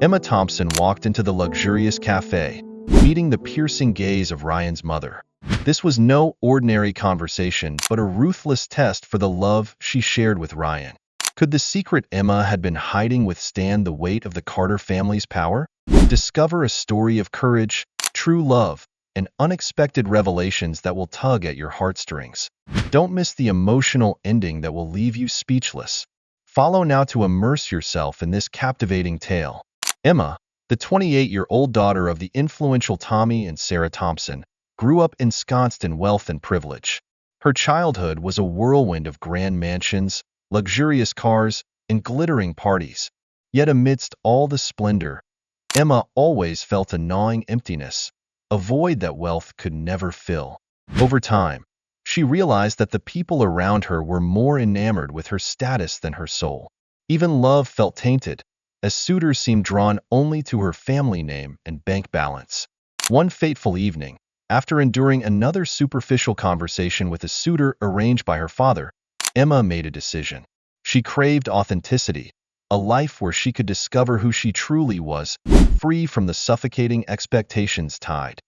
Emma Thompson walked into the luxurious cafe, meeting the piercing gaze of Ryan's mother. This was no ordinary conversation, but a ruthless test for the love she shared with Ryan. Could the secret Emma had been hiding withstand the weight of the Carter family's power? Discover a story of courage, true love, and unexpected revelations that will tug at your heartstrings. Don't miss the emotional ending that will leave you speechless. Follow now to immerse yourself in this captivating tale. Emma, the 28-year-old daughter of the influential Tommy and Sarah Thompson, grew up ensconced in wealth and privilege. Her childhood was a whirlwind of grand mansions, luxurious cars, and glittering parties. Yet amidst all the splendor, Emma always felt a gnawing emptiness, a void that wealth could never fill. Over time, she realized that the people around her were more enamored with her status than her soul. Even love felt tainted, as suitors seemed drawn only to her family name and bank balance. One fateful evening, after enduring another superficial conversation with a suitor arranged by her father, Emma made a decision. She craved authenticity, a life where she could discover who she truly was, free from the suffocating expectations tied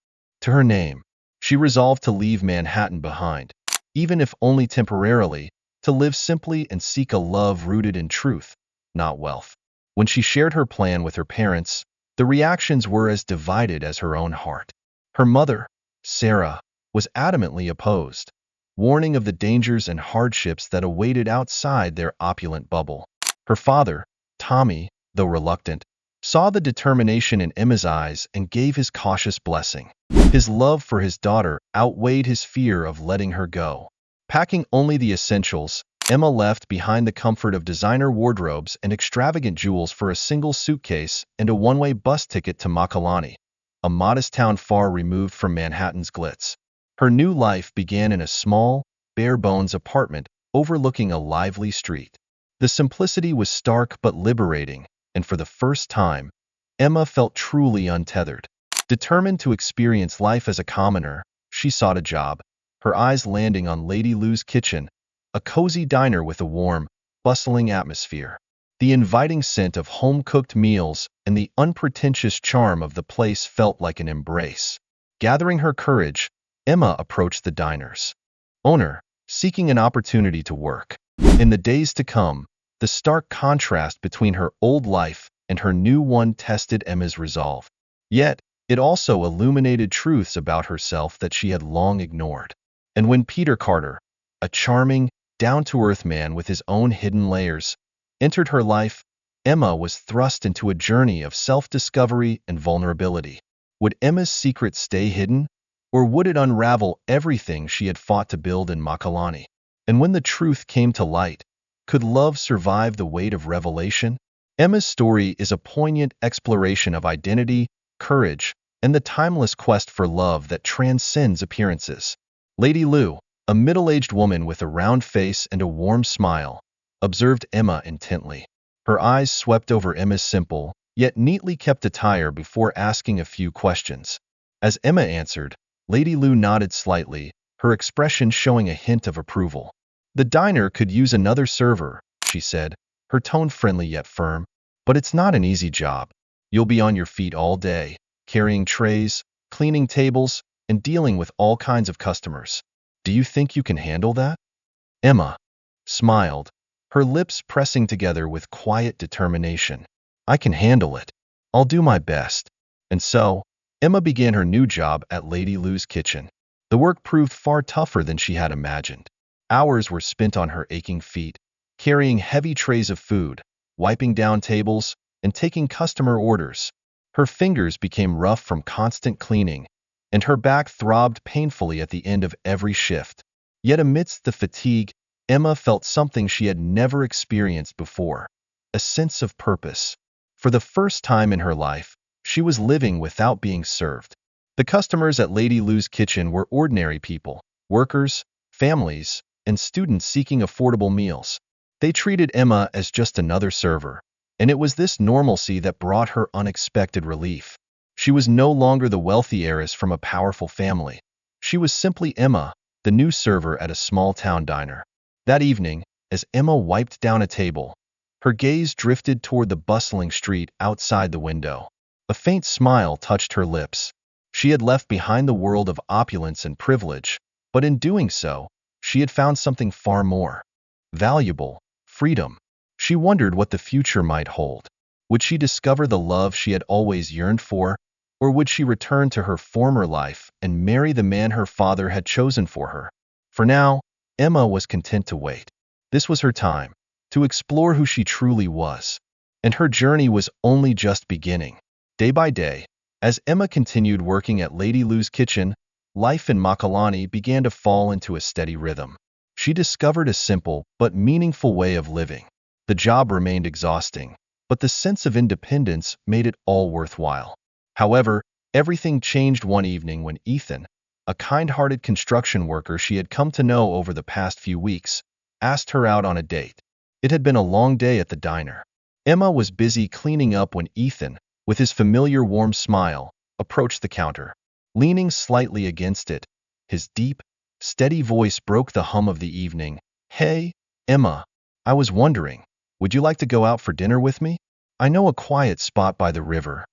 to her name. She resolved to leave Manhattan behind, even if only temporarily, to live simply and seek a love rooted in truth, not wealth. When she shared her plan with her parents, the reactions were as divided as her own heart. Her mother, Sarah, was adamantly opposed, warning of the dangers and hardships that awaited outside their opulent bubble. Her father, Tommy, though reluctant, saw the determination in Emma's eyes and gave his cautious blessing. His love for his daughter outweighed his fear of letting her go. Packing only the essentials, Emma left behind the comfort of designer wardrobes and extravagant jewels for a single suitcase and a one-way bus ticket to Makalani, a modest town far removed from Manhattan's glitz. Her new life began in a small, bare-bones apartment overlooking a lively street. The simplicity was stark but liberating, and for the first time, Emma felt truly untethered. Determined to experience life as a commoner, she sought a job, her eyes landing on Lady Lou's kitchen, a cozy diner with a warm, bustling atmosphere. The inviting scent of home-cooked meals and the unpretentious charm of the place felt like an embrace. Gathering her courage, Emma approached the diner's owner, seeking an opportunity to work. In the days to come, the stark contrast between her old life and her new one tested Emma's resolve. Yet, it also illuminated truths about herself that she had long ignored. And when Peter Carter, a charming, down-to-earth man with his own hidden layers, entered her life, Emma was thrust into a journey of self-discovery and vulnerability. Would Emma's secret stay hidden, or would it unravel everything she had fought to build in Makalani? And when the truth came to light, could love survive the weight of revelation? Emma's story is a poignant exploration of identity, courage, and the timeless quest for love that transcends appearances. Lady Lou, a middle-aged woman with a round face and a warm smile, observed Emma intently. Her eyes swept over Emma's simple, yet neatly kept attire before asking a few questions. As Emma answered, Lady Lou nodded slightly, her expression showing a hint of approval. "The diner could use another server," she said, her tone friendly yet firm. "But it's not an easy job. You'll be on your feet all day, carrying trays, cleaning tables, and dealing with all kinds of customers. Do you think you can handle that?" Emma smiled, her lips pressing together with quiet determination. "I can handle it. I'll do my best." And so, Emma began her new job at Lady Lou's kitchen. The work proved far tougher than she had imagined. Hours were spent on her aching feet, carrying heavy trays of food, wiping down tables, and taking customer orders. Her fingers became rough from constant cleaning, and her back throbbed painfully at the end of every shift. Yet amidst the fatigue, Emma felt something she had never experienced before, a sense of purpose. For the first time in her life, she was living without being served. The customers at Lady Lou's kitchen were ordinary people, workers, families, and students seeking affordable meals. They treated Emma as just another server, and it was this normalcy that brought her unexpected relief. She was no longer the wealthy heiress from a powerful family. She was simply Emma, the new server at a small-town diner. That evening, as Emma wiped down a table, Her gaze drifted toward the bustling street outside the window. A faint smile touched her lips. She had left behind the world of opulence and privilege, but in doing so, she had found something far more valuable: freedom. She wondered what the future might hold. Would she discover the love she had always yearned for, or would she return to her former life and marry the man her father had chosen for her? For now, Emma was content to wait. This was her time to explore who she truly was, and her journey was only just beginning. Day by day, as Emma continued working at Lady Lou's kitchen, life in Makalani began to fall into a steady rhythm. She discovered a simple but meaningful way of living. The job remained exhausting, but the sense of independence made it all worthwhile. However, everything changed one evening when Ethan, a kind-hearted construction worker she had come to know over the past few weeks, asked her out on a date. It had been a long day at the diner. Emma was busy cleaning up when Ethan, with his familiar warm smile, approached the counter. Leaning slightly against it, his deep, steady voice broke the hum of the evening. "Hey, Emma, I was wondering, would you like to go out for dinner with me? I know a quiet spot by the river."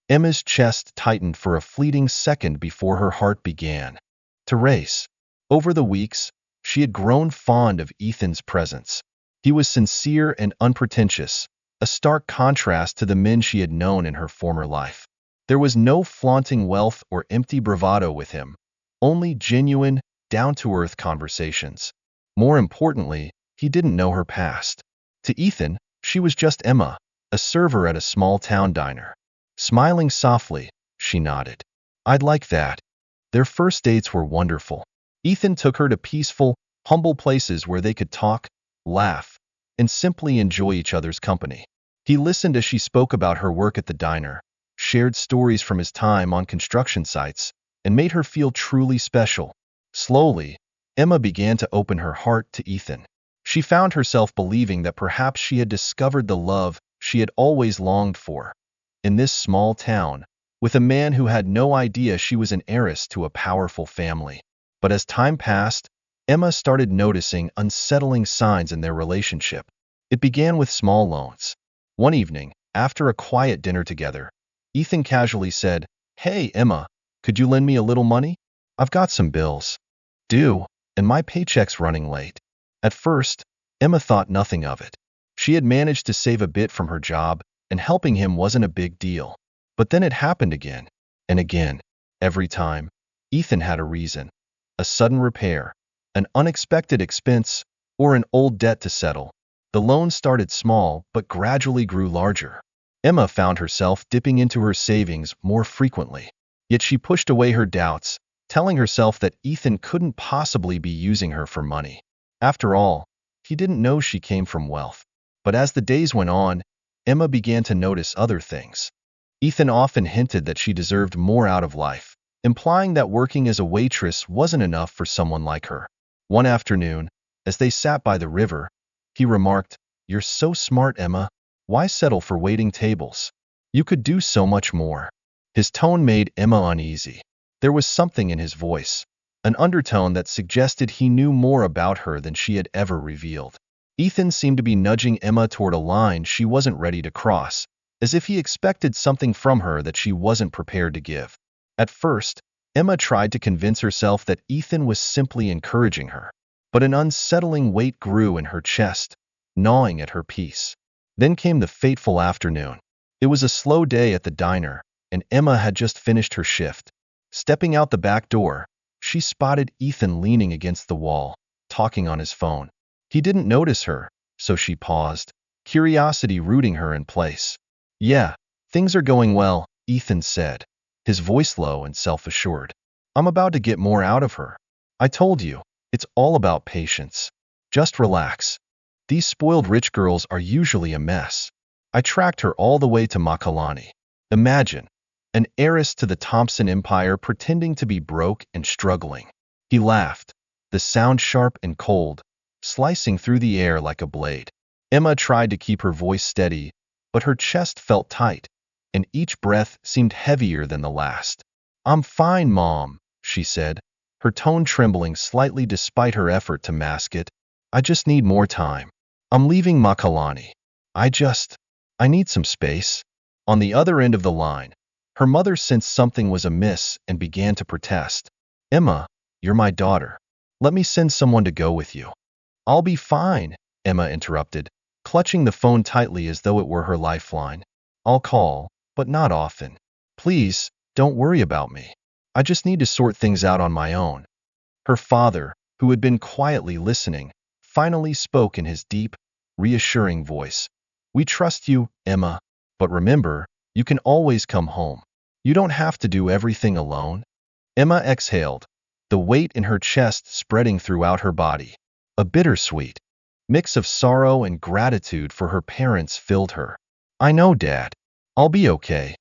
Emma's chest tightened for a fleeting second before her heart began to race. Over the weeks, she had grown fond of Ethan's presence. He was sincere and unpretentious, a stark contrast to the men she had known in her former life. There was no flaunting wealth or empty bravado with him, only genuine, down-to-earth conversations. More importantly, he didn't know her past. To Ethan, she was just Emma, a server at a small-town diner. Smiling softly, she nodded. "I'd like that." Their first dates were wonderful. Ethan took her to peaceful, humble places where they could talk, laugh, and simply enjoy each other's company. He listened as she spoke about her work at the diner, shared stories from his time on construction sites, and made her feel truly special. Slowly, Emma began to open her heart to Ethan. She found herself believing that perhaps she had discovered the love she had always longed for. In this small town, with a man who had no idea she was an heiress to a powerful family. But as time passed, Emma started noticing unsettling signs in their relationship. It began with small loans. One evening, after a quiet dinner together, Ethan casually said, "Hey, Emma, could you lend me a little money? I've got some bills due, and my paycheck's running late." At first, Emma thought nothing of it. She had managed to save a bit from her job, and helping him wasn't a big deal. But then it happened again, and again. Every time, Ethan had a reason: a sudden repair, an unexpected expense, or an old debt to settle. The loan started small but gradually grew larger. Emma found herself dipping into her savings more frequently. Yet she pushed away her doubts, telling herself that Ethan couldn't possibly be using her for money. After all, he didn't know she came from wealth. But as the days went on, Emma began to notice other things. Ethan often hinted that she deserved more out of life, implying that working as a waitress wasn't enough for someone like her. One afternoon, as they sat by the river, he remarked, "You're so smart, Emma. Why settle for waiting tables? You could do so much more." His tone made Emma uneasy. There was something in his voice, an undertone that suggested he knew more about her than she had ever revealed. Ethan seemed to be nudging Emma toward a line she wasn't ready to cross, as if he expected something from her that she wasn't prepared to give. At first, Emma tried to convince herself that Ethan was simply encouraging her, but an unsettling weight grew in her chest, gnawing at her peace. Then came the fateful afternoon. It was a slow day at the diner, and Emma had just finished her shift. Stepping out the back door, she spotted Ethan leaning against the wall, talking on his phone. He didn't notice her, so she paused, curiosity rooting her in place. "Yeah, things are going well," Ethan said, his voice low and self-assured. "I'm about to get more out of her. I told you, it's all about patience. Just relax. These spoiled rich girls are usually a mess. I tracked her all the way to Makalani. Imagine, an heiress to the Thompson Empire pretending to be broke and struggling." He laughed, the sound sharp and cold, slicing through the air like a blade. Emma tried to keep her voice steady, but her chest felt tight, and each breath seemed heavier than the last. "I'm fine, Mom," she said, her tone trembling slightly despite her effort to mask it. "I just need more time. I'm leaving Makalani." I need some space. On the other end of the line, her mother sensed something was amiss and began to protest. Emma, you're my daughter. Let me send someone to go with you. I'll be fine, Emma interrupted, clutching the phone tightly as though it were her lifeline. I'll call, but not often. Please, don't worry about me. I just need to sort things out on my own. Her father, who had been quietly listening, finally spoke in his deep, reassuring voice. We trust you, Emma, but remember, you can always come home. You don't have to do everything alone. Emma exhaled, the weight in her chest spreading throughout her body. A bittersweet mix of sorrow and gratitude for her parents filled her. I know, Dad. I'll be okay.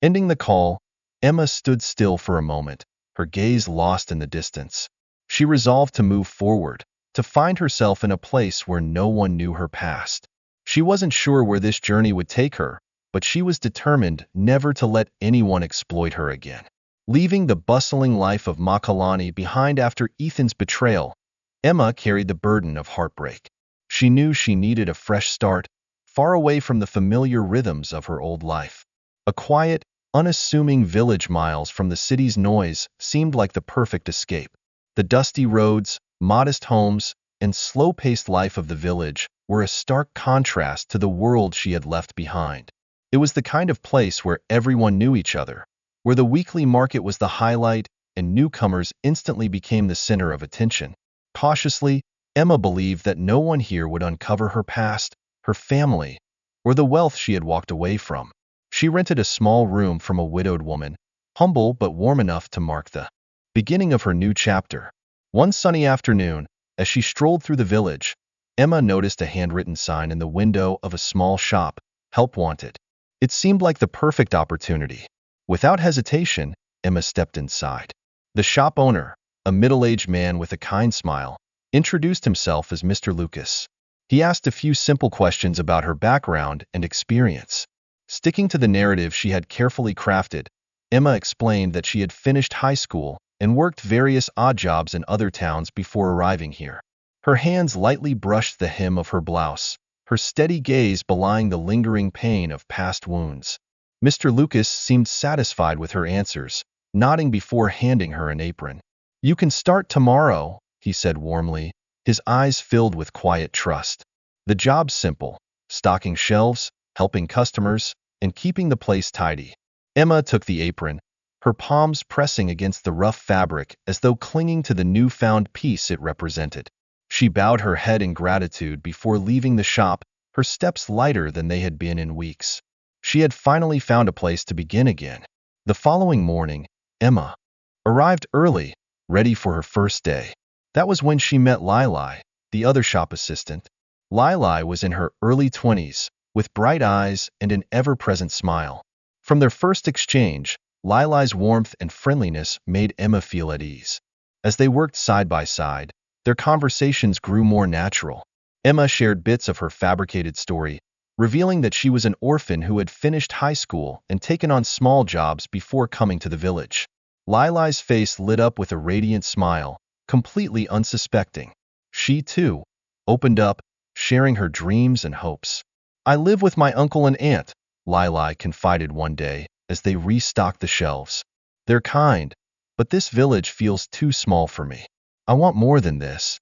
Ending the call, Emma stood still for a moment, her gaze lost in the distance. She resolved to move forward, to find herself in a place where no one knew her past. She wasn't sure where this journey would take her, but she was determined never to let anyone exploit her again. Leaving the bustling life of Makalani behind after Ethan's betrayal, Emma carried the burden of heartbreak. She knew she needed a fresh start, far away from the familiar rhythms of her old life. A quiet, unassuming village miles from the city's noise seemed like the perfect escape. The dusty roads, modest homes, and slow-paced life of the village were a stark contrast to the world she had left behind. It was the kind of place where everyone knew each other, where the weekly market was the highlight and newcomers instantly became the center of attention. Cautiously, Emma believed that no one here would uncover her past, her family, or the wealth she had walked away from. She rented a small room from a widowed woman, humble but warm enough to mark the beginning of her new chapter. One sunny afternoon, as she strolled through the village, Emma noticed a handwritten sign in the window of a small shop, "Help Wanted." It seemed like the perfect opportunity. Without hesitation, Emma stepped inside. The shop owner, a middle-aged man with a kind smile, introduced himself as Mr. Lucas. He asked a few simple questions about her background and experience. Sticking to the narrative she had carefully crafted, Emma explained that she had finished high school and worked various odd jobs in other towns before arriving here. Her hands lightly brushed the hem of her blouse, her steady gaze belying the lingering pain of past wounds. Mr. Lucas seemed satisfied with her answers, nodding before handing her an apron. "You can start tomorrow," he said warmly, his eyes filled with quiet trust. The job's simple: stocking shelves, helping customers, and keeping the place tidy. Emma took the apron, her palms pressing against the rough fabric as though clinging to the newfound peace it represented. She bowed her head in gratitude before leaving the shop, her steps lighter than they had been in weeks. She had finally found a place to begin again. The following morning, Emma arrived early, ready for her first day. That was when she met Lili, the other shop assistant. Lili was in her early 20s, with bright eyes and an ever-present smile. From their first exchange, Lili's warmth and friendliness made Emma feel at ease. As they worked side by side, their conversations grew more natural. Emma shared bits of her fabricated story, revealing that she was an orphan who had finished high school and taken on small jobs before coming to the village. Lili's face lit up with a radiant smile, completely unsuspecting. She, too, opened up, sharing her dreams and hopes. "I live with my uncle and aunt," Lili confided one day as they restocked the shelves. "They're kind, but this village feels too small for me. I want more than this."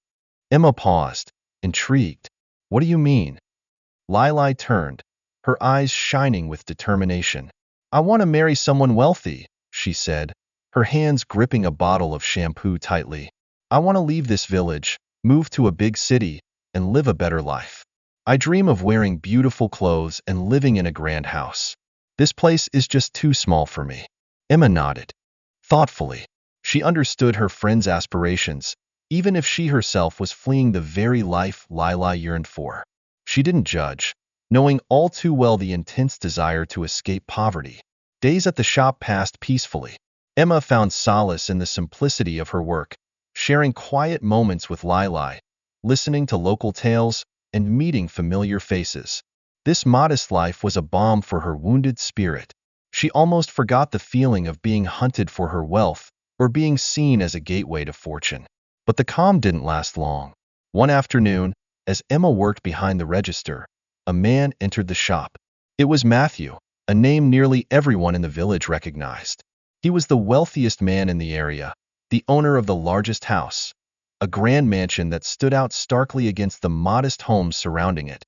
Emma paused, intrigued. "What do you mean?" Lili turned, her eyes shining with determination. "I want to marry someone wealthy," she said, her hands gripping a bottle of shampoo tightly. "I want to leave this village, move to a big city, and live a better life. I dream of wearing beautiful clothes and living in a grand house. This place is just too small for me." Emma nodded. Thoughtfully, she understood her friend's aspirations, even if she herself was fleeing the very life Lili yearned for. She didn't judge, knowing all too well the intense desire to escape poverty. Days at the shop passed peacefully. Emma found solace in the simplicity of her work, sharing quiet moments with Lili, listening to local tales, and meeting familiar faces. This modest life was a balm for her wounded spirit. She almost forgot the feeling of being hunted for her wealth or being seen as a gateway to fortune. But the calm didn't last long. One afternoon, as Emma worked behind the register, a man entered the shop. It was Matthew, a name nearly everyone in the village recognized. He was the wealthiest man in the area, the owner of the largest house, a grand mansion that stood out starkly against the modest homes surrounding it.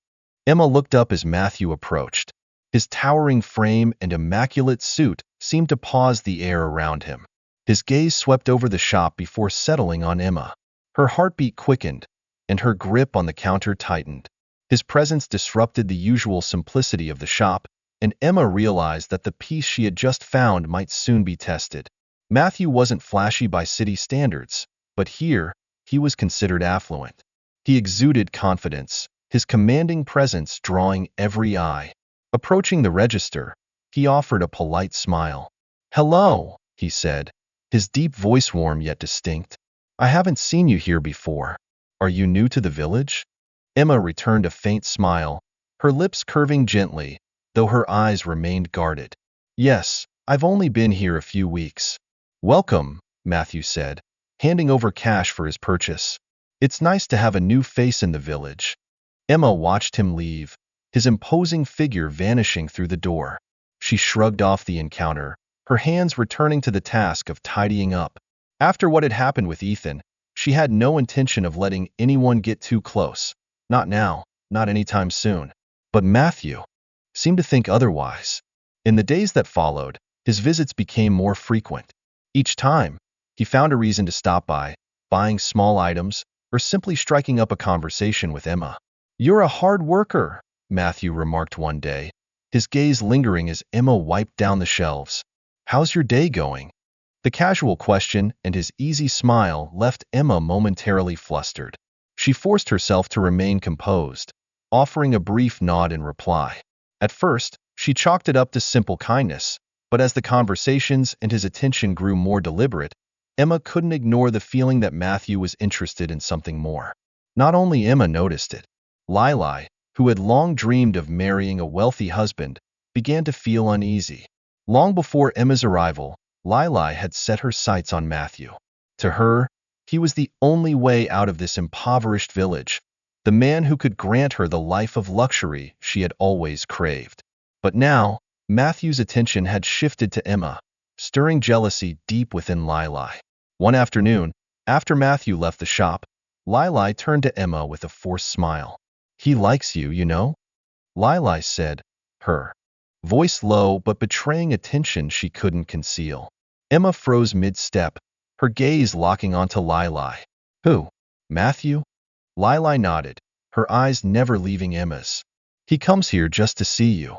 Emma looked up as Matthew approached. His towering frame and immaculate suit seemed to pause the air around him. His gaze swept over the shop before settling on Emma. Her heartbeat quickened, and her grip on the counter tightened. His presence disrupted the usual simplicity of the shop, and Emma realized that the piece she had just found might soon be tested. Matthew wasn't flashy by city standards, but here, he was considered affluent. He exuded confidence, his commanding presence drawing every eye. Approaching the register, he offered a polite smile. "Hello," he said, his deep voice warm yet distinct. "I haven't seen you here before. Are you new to the village?" Emma returned a faint smile, her lips curving gently, though her eyes remained guarded. "Yes, I've only been here a few weeks." "Welcome," Matthew said, handing over cash for his purchase. "It's nice to have a new face in the village." Emma watched him leave, his imposing figure vanishing through the door. She shrugged off the encounter, her hands returning to the task of tidying up. After what had happened with Ethan, she had no intention of letting anyone get too close. Not now, not anytime soon. But Matthew seemed to think otherwise. In the days that followed, his visits became more frequent. Each time, he found a reason to stop by, buying small items, or simply striking up a conversation with Emma. "You're a hard worker," Matthew remarked one day, his gaze lingering as Emma wiped down the shelves. "How's your day going?" The casual question and his easy smile left Emma momentarily flustered. She forced herself to remain composed, offering a brief nod in reply. At first, she chalked it up to simple kindness, but as the conversations and his attention grew more deliberate, Emma couldn't ignore the feeling that Matthew was interested in something more. Not only Emma noticed it. Lili, who had long dreamed of marrying a wealthy husband, began to feel uneasy. Long before Emma's arrival, Lili had set her sights on Matthew. To her, he was the only way out of this impoverished village, the man who could grant her the life of luxury she had always craved. But now, Matthew's attention had shifted to Emma, stirring jealousy deep within Lili. One afternoon, after Matthew left the shop, Lili turned to Emma with a forced smile. "He likes you, you know," Lili said, her voice low but betraying a tension she couldn't conceal. Emma froze mid-step, her gaze locking onto Lili. "Who? Matthew?" Lili nodded, her eyes never leaving Emma's. "He comes here just to see you."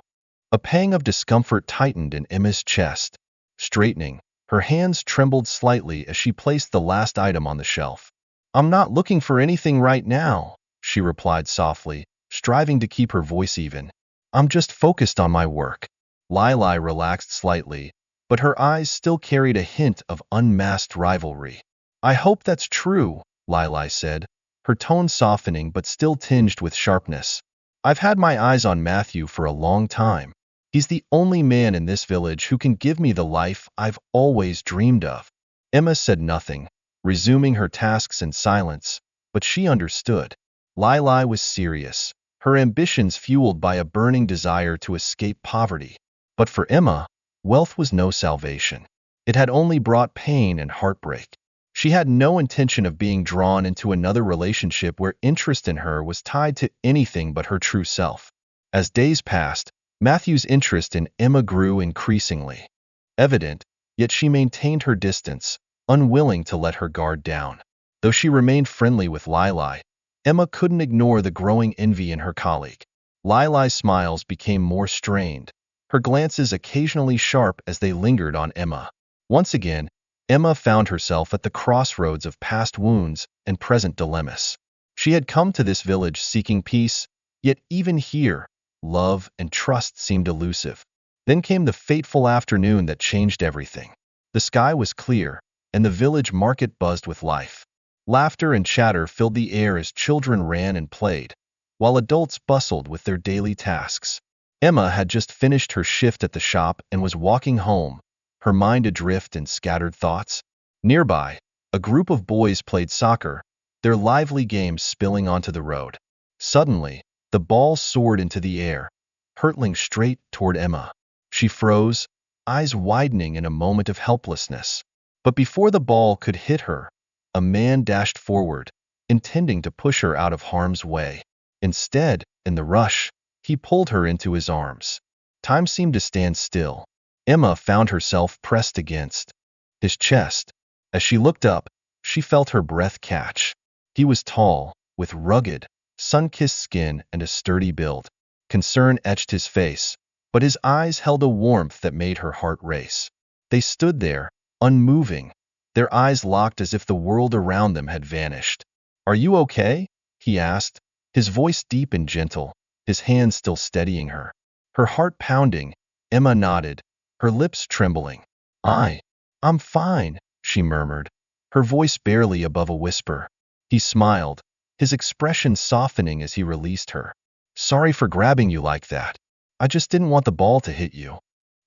A pang of discomfort tightened in Emma's chest. Straightening, her hands trembled slightly as she placed the last item on the shelf. "I'm not looking for anything right now," she replied softly, striving to keep her voice even. "I'm just focused on my work." Lili relaxed slightly, but her eyes still carried a hint of unmasked rivalry. "I hope that's true," Lili said, her tone softening but still tinged with sharpness. "I've had my eyes on Matthew for a long time. He's the only man in this village who can give me the life I've always dreamed of." Emma said nothing, resuming her tasks in silence, but she understood. Lili was serious, her ambitions fueled by a burning desire to escape poverty. But for Emma, wealth was no salvation. It had only brought pain and heartbreak. She had no intention of being drawn into another relationship where interest in her was tied to anything but her true self. As days passed, Matthew's interest in Emma grew increasingly evident, yet she maintained her distance, unwilling to let her guard down. Though she remained friendly with Lili, Emma couldn't ignore the growing envy in her colleague. Lili's smiles became more strained, her glances occasionally sharp as they lingered on Emma. Once again, Emma found herself at the crossroads of past wounds and present dilemmas. She had come to this village seeking peace, yet even here, love and trust seemed elusive. Then came the fateful afternoon that changed everything. The sky was clear, and the village market buzzed with life. Laughter and chatter filled the air as children ran and played, while adults bustled with their daily tasks. Emma had just finished her shift at the shop and was walking home, her mind adrift in scattered thoughts. Nearby, a group of boys played soccer, their lively games spilling onto the road. Suddenly, The ball soared into the air, hurtling straight toward Emma. She froze, eyes widening in a moment of helplessness. But before the ball could hit her, a man dashed forward, intending to push her out of harm's way. Instead, in the rush, he pulled her into his arms. Time seemed to stand still. Emma found herself pressed against his chest. As she looked up, she felt her breath catch. He was tall, with rugged, sun-kissed skin and a sturdy build. Concern etched his face, but his eyes held a warmth that made her heart race. They stood there, unmoving, their eyes locked as if the world around them had vanished. "Are you okay?" he asked, his voice deep and gentle, his hand still steadying her. Her heart pounding, Emma nodded, her lips trembling. I'm fine," she murmured, her voice barely above a whisper. He smiled, his expression softening as he released her. "Sorry for grabbing you like that. I just didn't want the ball to hit you."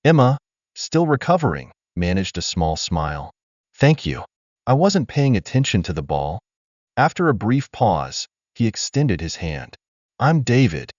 Emma, still recovering, managed a small smile. "Thank you. I wasn't paying attention to the ball." After a brief pause, he extended his hand. "I'm David."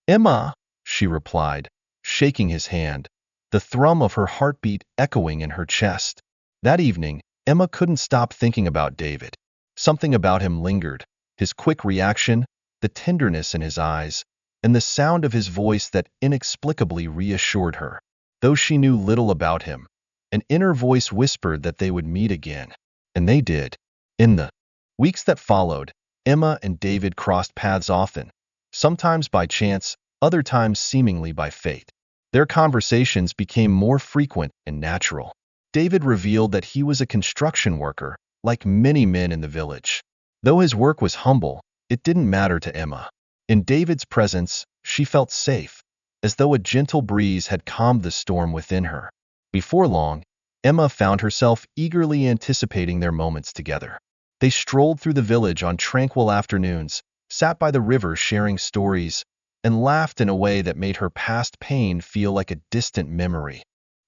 "Emma," she replied, shaking his hand, the thrum of her heartbeat echoing in her chest. That evening, Emma couldn't stop thinking about David. Something about him lingered, his quick reaction, the tenderness in his eyes, and the sound of his voice that inexplicably reassured her. Though she knew little about him, an inner voice whispered that they would meet again. And they did. In the weeks that followed, Emma and David crossed paths often, sometimes by chance, other times seemingly by fate. Their conversations became more frequent and natural. David revealed that he was a construction worker, like many men in the village. Though his work was humble, it didn't matter to Emma. In David's presence, she felt safe, as though a gentle breeze had calmed the storm within her. Before long, Emma found herself eagerly anticipating their moments together. They strolled through the village on tranquil afternoons, sat by the river sharing stories, and laughed in a way that made her past pain feel like a distant memory.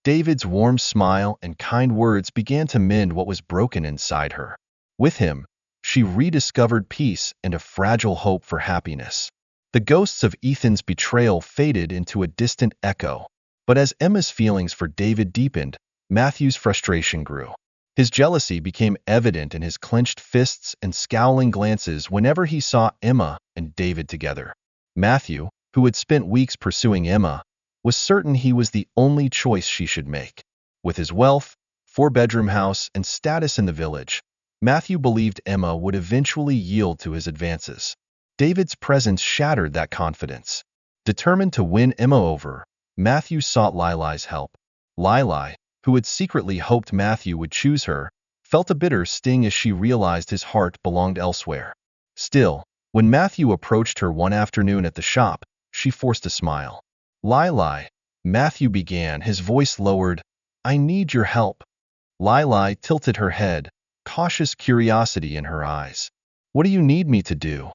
David's warm smile and kind words began to mend what was broken inside her. With him, she rediscovered peace and a fragile hope for happiness. The ghosts of Ethan's betrayal faded into a distant echo. But as Emma's feelings for David deepened, Matthew's frustration grew. His jealousy became evident in his clenched fists and scowling glances whenever he saw Emma and David together. Matthew, who had spent weeks pursuing Emma, was certain he was the only choice she should make. With his wealth, four-bedroom house, and status in the village, Matthew believed Emma would eventually yield to his advances. David's presence shattered that confidence. Determined to win Emma over, Matthew sought Lili's help. Lili, who had secretly hoped Matthew would choose her, felt a bitter sting as she realized his heart belonged elsewhere. Still, when Matthew approached her one afternoon at the shop, she forced a smile. "Lili," Matthew began, his voice lowered, "I need your help." Lili tilted her head, cautious curiosity in her eyes. "What do you need me to do?"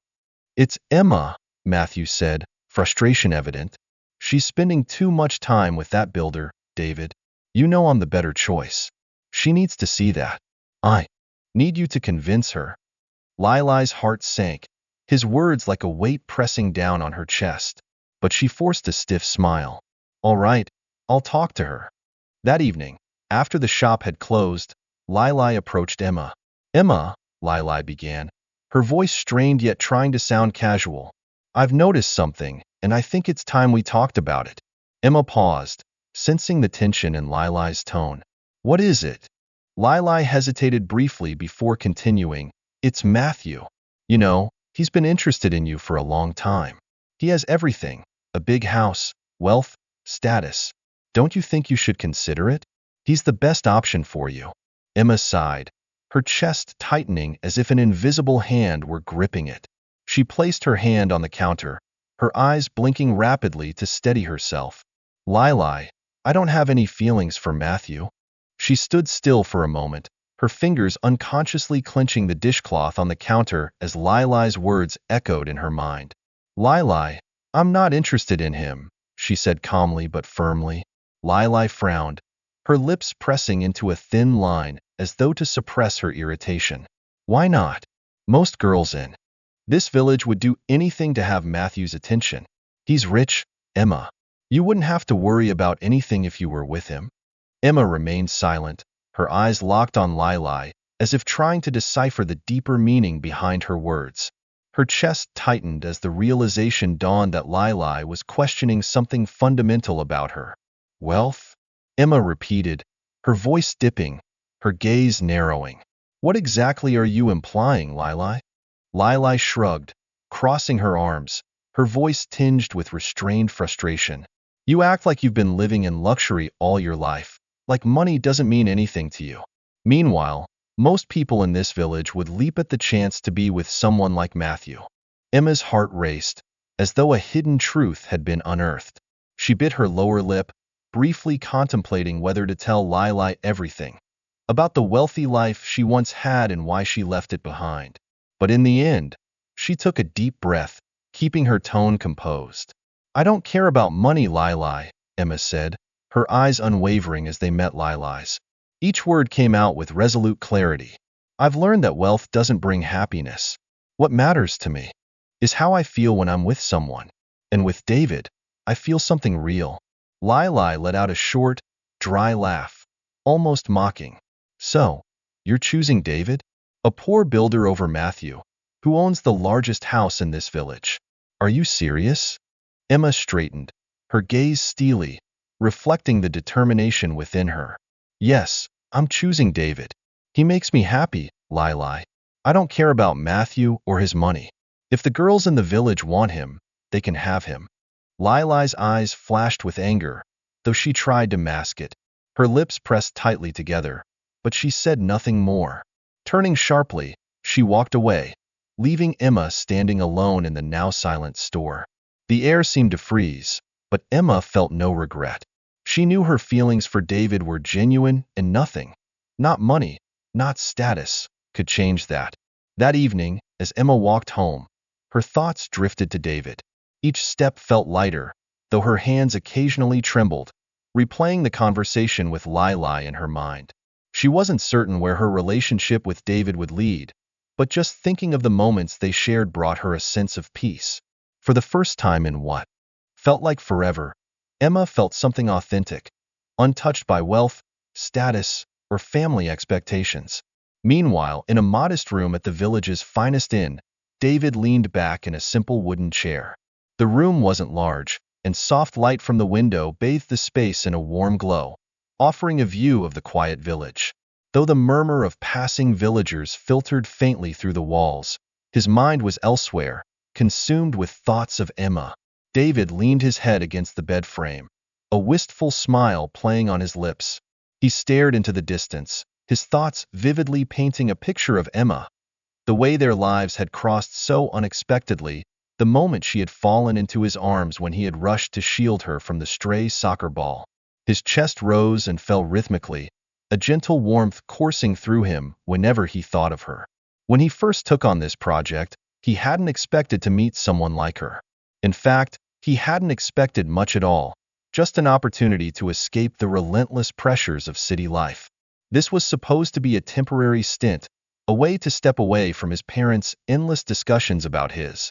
"It's Emma," Matthew said, frustration evident. "She's spending too much time with that builder, David. You know I'm the better choice. She needs to see that. I need you to convince her." Lili's heart sank, his words like a weight pressing down on her chest. But she forced a stiff smile. "All right, I'll talk to her." That evening, after the shop had closed, Lili approached Emma. "Emma," Lili began, her voice strained yet trying to sound casual. "I've noticed something, and I think it's time we talked about it." Emma paused, sensing the tension in Lili's tone. "What is it?" Lili hesitated briefly before continuing. "It's Matthew. You know, he's been interested in you for a long time. He has everything. A big house, wealth, status. Don't you think you should consider it? He's the best option for you." Emma sighed, her chest tightening as if an invisible hand were gripping it. She placed her hand on the counter, her eyes blinking rapidly to steady herself. "Lili, I don't have any feelings for Matthew." She stood still for a moment, her fingers unconsciously clenching the dishcloth on the counter as Lili's words echoed in her mind. "Lili, I'm not interested in him," she said calmly but firmly. Lili frowned, her lips pressing into a thin line as though to suppress her irritation. "Why not? Most girls in This village would do anything to have Matthew's attention. He's rich, Emma. You wouldn't have to worry about anything if you were with him. Emma remained silent, her eyes locked on Lili, as if trying to decipher the deeper meaning behind her words. Her chest tightened as the realization dawned that Lili was questioning something fundamental about her. Wealth? Emma repeated, her voice dipping, her gaze narrowing. What exactly are you implying, Lili? Lili shrugged, crossing her arms, her voice tinged with restrained frustration. You act like you've been living in luxury all your life, like money doesn't mean anything to you. Meanwhile, most people in this village would leap at the chance to be with someone like Matthew. Emma's heart raced, as though a hidden truth had been unearthed. She bit her lower lip, briefly contemplating whether to tell Lili everything about the wealthy life she once had and why she left it behind. But in the end, she took a deep breath, keeping her tone composed. I don't care about money, Lili, Emma said, her eyes unwavering as they met Lili's. Each word came out with resolute clarity. I've learned that wealth doesn't bring happiness. What matters to me is how I feel when I'm with someone. And with David, I feel something real. Lili let out a short, dry laugh, almost mocking. So, you're choosing David? A poor builder over Matthew, who owns the largest house in this village. Are you serious? Emma straightened, her gaze steely, reflecting the determination within her. Yes, I'm choosing David. He makes me happy, Lili. I don't care about Matthew or his money. If the girls in the village want him, they can have him. Lili's eyes flashed with anger, though she tried to mask it. Her lips pressed tightly together, but she said nothing more. Turning sharply, she walked away, leaving Emma standing alone in the now silent store. The air seemed to freeze, but Emma felt no regret. She knew her feelings for David were genuine and nothing, not money, not status, could change that. That evening, as Emma walked home, her thoughts drifted to David. Each step felt lighter, though her hands occasionally trembled, replaying the conversation with Lili in her mind. She wasn't certain where her relationship with David would lead, but just thinking of the moments they shared brought her a sense of peace. For the first time in what felt like forever, Emma felt something authentic, untouched by wealth, status, or family expectations. Meanwhile, in a modest room at the village's finest inn, David leaned back in a simple wooden chair. The room wasn't large, and soft light from the window bathed the space in a warm glow, offering a view of the quiet village. Though the murmur of passing villagers filtered faintly through the walls, his mind was elsewhere, consumed with thoughts of Emma. David leaned his head against the bed frame, a wistful smile playing on his lips. He stared into the distance, his thoughts vividly painting a picture of Emma, the way their lives had crossed so unexpectedly, the moment she had fallen into his arms when he had rushed to shield her from the stray soccer ball. His chest rose and fell rhythmically, a gentle warmth coursing through him whenever he thought of her. When he first took on this project, he hadn't expected to meet someone like her. In fact, he hadn't expected much at all, just an opportunity to escape the relentless pressures of city life. This was supposed to be a temporary stint, a way to step away from his parents' endless discussions about his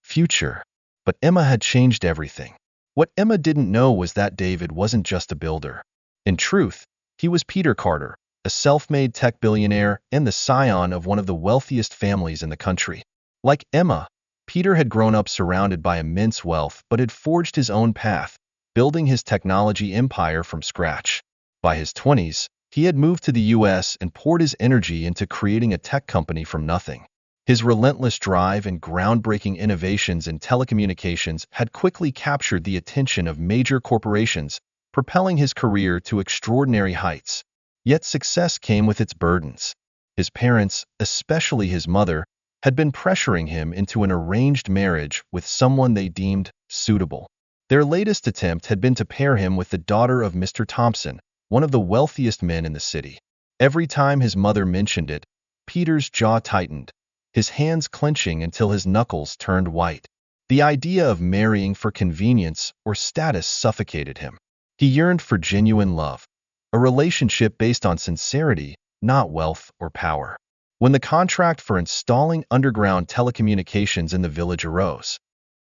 future. But Emma had changed everything. What Emma didn't know was that David wasn't just a builder. In truth, he was Peter Carter, a self-made tech billionaire and the scion of one of the wealthiest families in the country. Like Emma, Peter had grown up surrounded by immense wealth but had forged his own path, building his technology empire from scratch. By his 20s, he had moved to the US and poured his energy into creating a tech company from nothing. His relentless drive and groundbreaking innovations in telecommunications had quickly captured the attention of major corporations, propelling his career to extraordinary heights. Yet success came with its burdens. His parents, especially his mother, had been pressuring him into an arranged marriage with someone they deemed suitable. Their latest attempt had been to pair him with the daughter of Mr. Thompson, one of the wealthiest men in the city. Every time his mother mentioned it, Peter's jaw tightened, his hands clenching until his knuckles turned white. The idea of marrying for convenience or status suffocated him. He yearned for genuine love, a relationship based on sincerity, not wealth or power. When the contract for installing underground telecommunications in the village arose,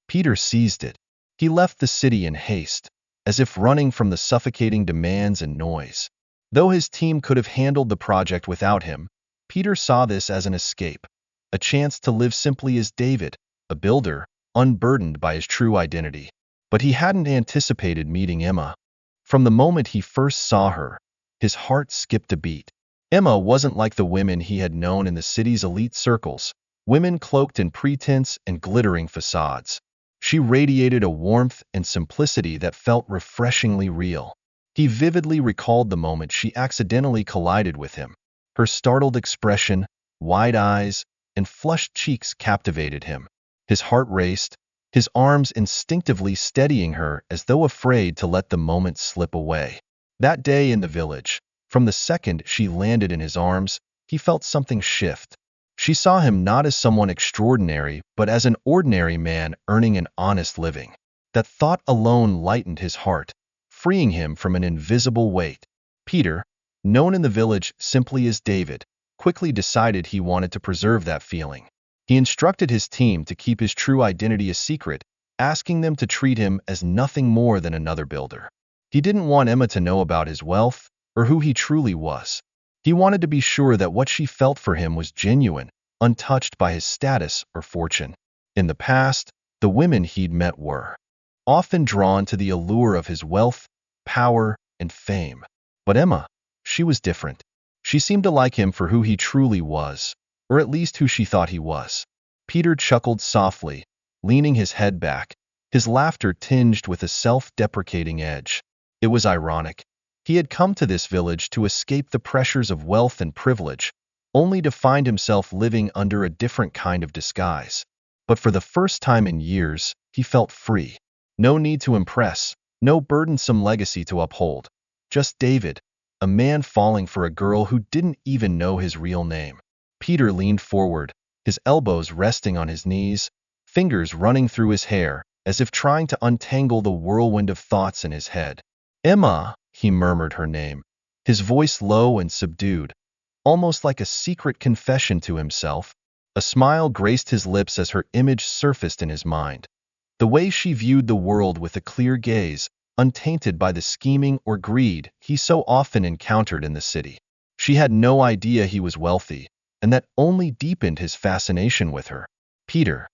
Peter seized it. He left the city in haste, as if running from the suffocating demands and noise. Though his team could have handled the project without him, Peter saw this as an escape, a chance to live simply as David, a builder, unburdened by his true identity. But he hadn't anticipated meeting Emma. From the moment he first saw her, his heart skipped a beat. Emma wasn't like the women he had known in the city's elite circles, women cloaked in pretense and glittering facades. She radiated a warmth and simplicity that felt refreshingly real. He vividly recalled the moment she accidentally collided with him. Her startled expression, wide eyes, and flushed cheeks captivated him. His heart raced, his arms instinctively steadying her as though afraid to let the moment slip away. That day in the village, from the second she landed in his arms, he felt something shift. She saw him not as someone extraordinary, but as an ordinary man earning an honest living. That thought alone lightened his heart, freeing him from an invisible weight. Peter, known in the village simply as David, quickly decided he wanted to preserve that feeling. He instructed his team to keep his true identity a secret, asking them to treat him as nothing more than another builder. He didn't want Emma to know about his wealth or who he truly was. He wanted to be sure that what she felt for him was genuine, untouched by his status or fortune. In the past, the women he'd met were often drawn to the allure of his wealth, power, and fame. But Emma, she was different. She seemed to like him for who he truly was, or at least who she thought he was. Peter chuckled softly, leaning his head back, his laughter tinged with a self-deprecating edge. It was ironic. He had come to this village to escape the pressures of wealth and privilege, only to find himself living under a different kind of disguise. But for the first time in years, he felt free. No need to impress, no burdensome legacy to uphold. Just David, a man falling for a girl who didn't even know his real name. Peter leaned forward, his elbows resting on his knees, fingers running through his hair, as if trying to untangle the whirlwind of thoughts in his head. Emma, he murmured her name, his voice low and subdued, almost like a secret confession to himself. A smile graced his lips as her image surfaced in his mind. The way she viewed the world with a clear gaze, untainted by the scheming or greed he so often encountered in the city. She had no idea he was wealthy, and that only deepened his fascination with her. Peter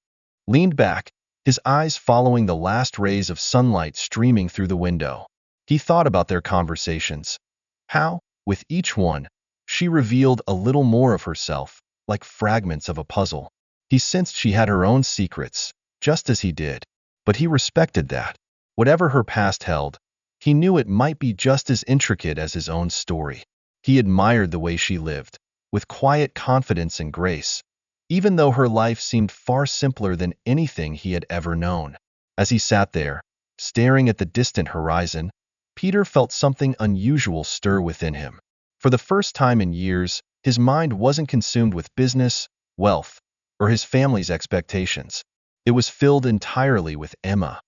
leaned back, his eyes following the last rays of sunlight streaming through the window. He thought about their conversations. How, with each one, she revealed a little more of herself, like fragments of a puzzle. He sensed she had her own secrets, just as he did, but he respected that. Whatever her past held, he knew it might be just as intricate as his own story. He admired the way she lived, with quiet confidence and grace, even though her life seemed far simpler than anything he had ever known. As he sat there, staring at the distant horizon, Peter felt something unusual stir within him. For the first time in years, his mind wasn't consumed with business, wealth, or his family's expectations. It was filled entirely with Emma.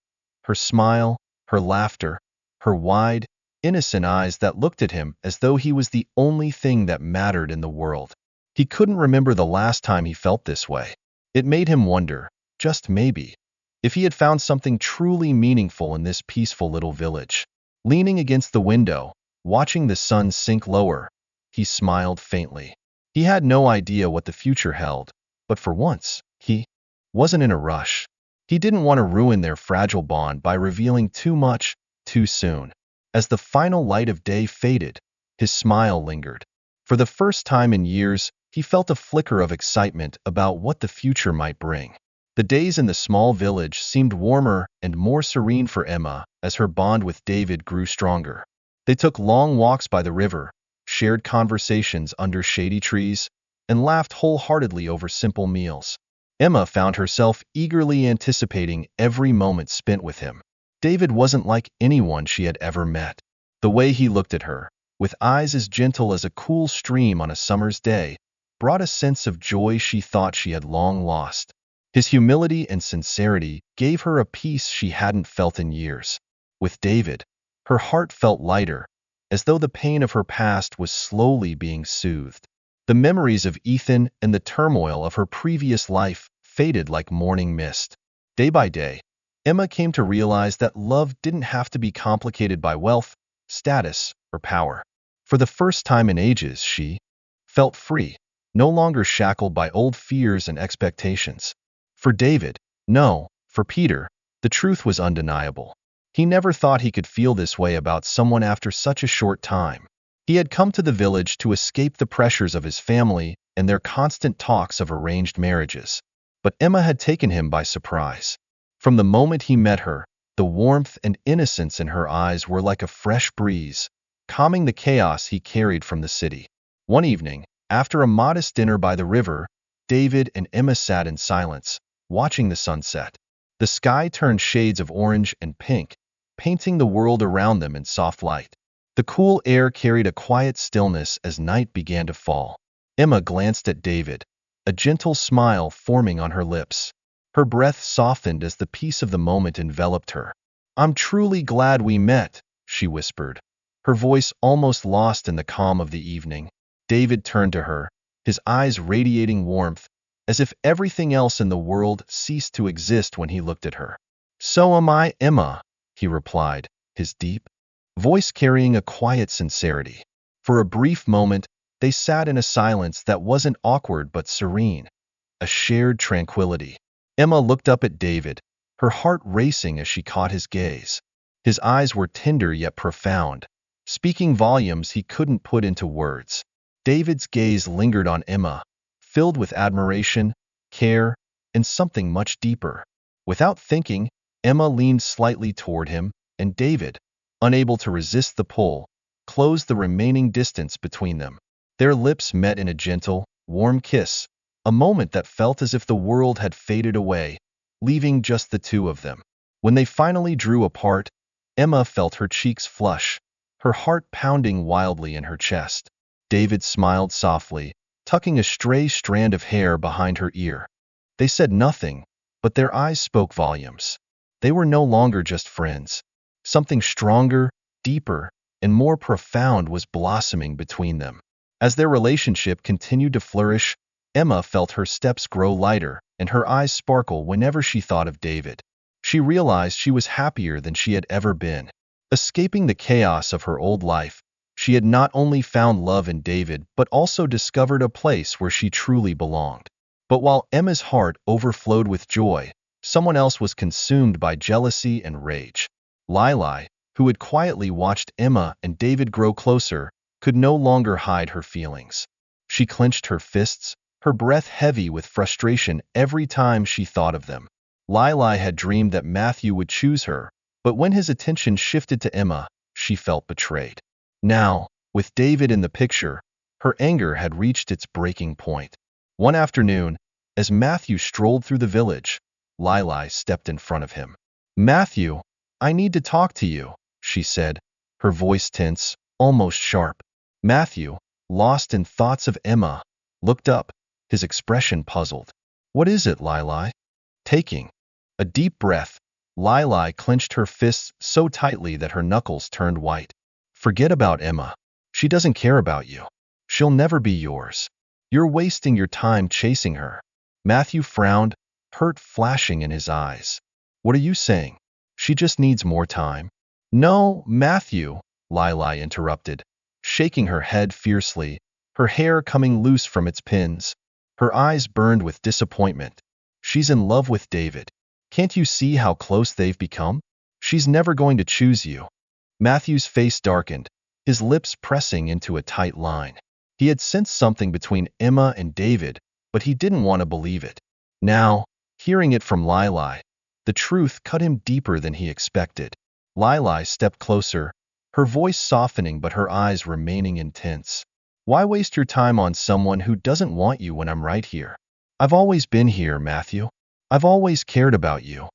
Her smile, her laughter, her wide, innocent eyes that looked at him as though he was the only thing that mattered in the world. He couldn't remember the last time he felt this way. It made him wonder, just maybe, if he had found something truly meaningful in this peaceful little village. Leaning against the window, watching the sun sink lower, he smiled faintly. He had no idea what the future held, but for once, he wasn't in a rush. He didn't want to ruin their fragile bond by revealing too much, too soon. As the final light of day faded, his smile lingered. For the first time in years, he felt a flicker of excitement about what the future might bring. The days in the small village seemed warmer and more serene for Emma as her bond with David grew stronger. They took long walks by the river, shared conversations under shady trees, and laughed wholeheartedly over simple meals. Emma found herself eagerly anticipating every moment spent with him. David wasn't like anyone she had ever met. The way he looked at her, with eyes as gentle as a cool stream on a summer's day, brought a sense of joy she thought she had long lost. His humility and sincerity gave her a peace she hadn't felt in years. With David, her heart felt lighter, as though the pain of her past was slowly being soothed. The memories of Ethan and the turmoil of her previous life faded like morning mist. Day by day, Emma came to realize that love didn't have to be complicated by wealth, status, or power. For the first time in ages, she felt free, no longer shackled by old fears and expectations. For David, no, for Peter, the truth was undeniable. He never thought he could feel this way about someone after such a short time. He had come to the village to escape the pressures of his family and their constant talks of arranged marriages. But Emma had taken him by surprise. From the moment he met her, the warmth and innocence in her eyes were like a fresh breeze, calming the chaos he carried from the city. One evening, after a modest dinner by the river, David and Emma sat in silence, watching the sunset. The sky turned shades of orange and pink, painting the world around them in soft light. The cool air carried a quiet stillness as night began to fall. Emma glanced at David, a gentle smile forming on her lips. Her breath softened as the peace of the moment enveloped her. "I'm truly glad we met," she whispered, her voice almost lost in the calm of the evening. David turned to her, his eyes radiating warmth, as if everything else in the world ceased to exist when he looked at her. "So am I, Emma," he replied, his deep voice carrying a quiet sincerity. For a brief moment, they sat in a silence that wasn't awkward but serene, a shared tranquility. Emma looked up at David, her heart racing as she caught his gaze. His eyes were tender yet profound, speaking volumes he couldn't put into words. David's gaze lingered on Emma, filled with admiration, care, and something much deeper. Without thinking, Emma leaned slightly toward him, and David, unable to resist the pull, closed the remaining distance between them. Their lips met in a gentle, warm kiss, a moment that felt as if the world had faded away, leaving just the two of them. When they finally drew apart, Emma felt her cheeks flush, her heart pounding wildly in her chest. David smiled softly, tucking a stray strand of hair behind her ear. They said nothing, but their eyes spoke volumes. They were no longer just friends. Something stronger, deeper, and more profound was blossoming between them. As their relationship continued to flourish, Emma felt her steps grow lighter and her eyes sparkle whenever she thought of David. She realized she was happier than she had ever been. Escaping the chaos of her old life, she had not only found love in David but also discovered a place where she truly belonged. But while Emma's heart overflowed with joy, someone else was consumed by jealousy and rage. Lili, who had quietly watched Emma and David grow closer, could no longer hide her feelings. She clenched her fists, her breath heavy with frustration every time she thought of them. Lili had dreamed that Matthew would choose her, but when his attention shifted to Emma, she felt betrayed. Now, with David in the picture, her anger had reached its breaking point. One afternoon, as Matthew strolled through the village, Lili stepped in front of him. "Matthew, I need to talk to you," she said, her voice tense, almost sharp. Matthew, lost in thoughts of Emma, looked up, his expression puzzled. "What is it, Lili?" Taking a deep breath, Lili clenched her fists so tightly that her knuckles turned white. "Forget about Emma. She doesn't care about you. She'll never be yours. You're wasting your time chasing her." Matthew frowned, hurt flashing in his eyes. "What are you saying? She just needs more time." "No, Matthew," Lili interrupted, shaking her head fiercely, her hair coming loose from its pins. Her eyes burned with disappointment. "She's in love with David. Can't you see how close they've become? She's never going to choose you." Matthew's face darkened, his lips pressing into a tight line. He had sensed something between Emma and David, but he didn't want to believe it. Now, hearing it from Lili, the truth cut him deeper than he expected. Lili stepped closer, her voice softening but her eyes remaining intense. "Why waste your time on someone who doesn't want you when I'm right here? I've always been here, Matthew. I've always cared about you."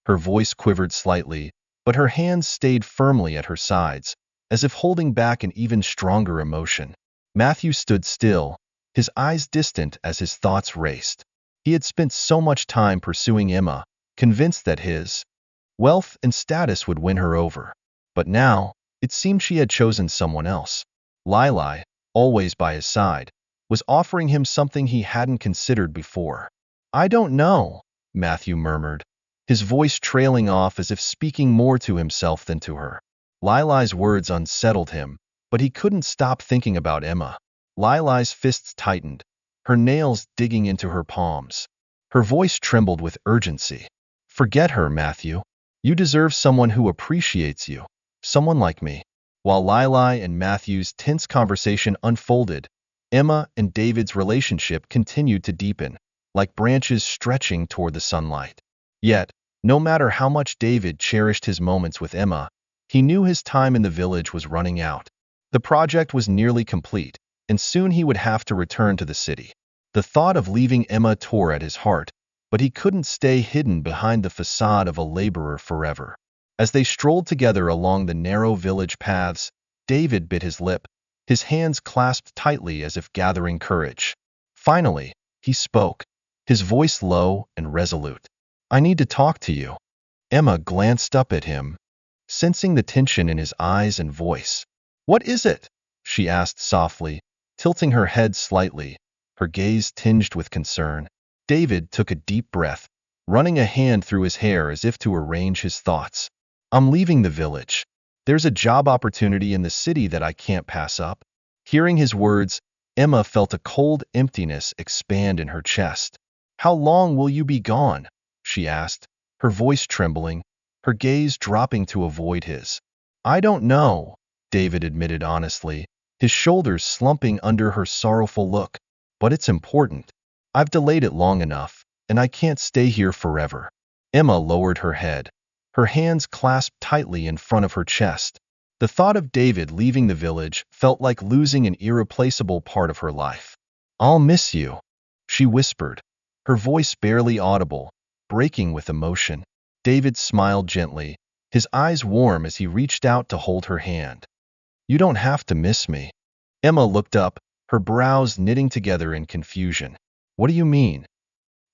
Her voice quivered slightly, but her hands stayed firmly at her sides, as if holding back an even stronger emotion. Matthew stood still, his eyes distant as his thoughts raced. He had spent so much time pursuing Emma, convinced that his wealth and status would win her over. But now, it seemed she had chosen someone else. Lili, always by his side, was offering him something he hadn't considered before. "I don't know," Matthew murmured, his voice trailing off as if speaking more to himself than to her. Lili's words unsettled him, but he couldn't stop thinking about Emma. Lili's fists tightened, her nails digging into her palms. Her voice trembled with urgency. "Forget her, Matthew. You deserve someone who appreciates you. Someone like me." While Lili and Matthew's tense conversation unfolded, Emma and David's relationship continued to deepen, like branches stretching toward the sunlight. Yet, no matter how much David cherished his moments with Emma, he knew his time in the village was running out. The project was nearly complete, and soon he would have to return to the city. The thought of leaving Emma tore at his heart, but he couldn't stay hidden behind the facade of a laborer forever. As they strolled together along the narrow village paths, David bit his lip, his hands clasped tightly as if gathering courage. Finally, he spoke, his voice low and resolute. "I need to talk to you." Emma glanced up at him, sensing the tension in his eyes and voice. "What is it?" she asked softly, tilting her head slightly, her gaze tinged with concern. David took a deep breath, running a hand through his hair as if to arrange his thoughts. "I'm leaving the village. There's a job opportunity in the city that I can't pass up." Hearing his words, Emma felt a cold emptiness expand in her chest. "How long will you be gone?" she asked, her voice trembling, her gaze dropping to avoid his. "I don't know," David admitted honestly, his shoulders slumping under her sorrowful look. "But it's important. I've delayed it long enough, and I can't stay here forever." Emma lowered her head, her hands clasped tightly in front of her chest. The thought of David leaving the village felt like losing an irreplaceable part of her life. "I'll miss you," she whispered, her voice barely audible, breaking with emotion. David smiled gently, his eyes warm as he reached out to hold her hand. "You don't have to miss me." Emma looked up, her brows knitting together in confusion. "What do you mean?"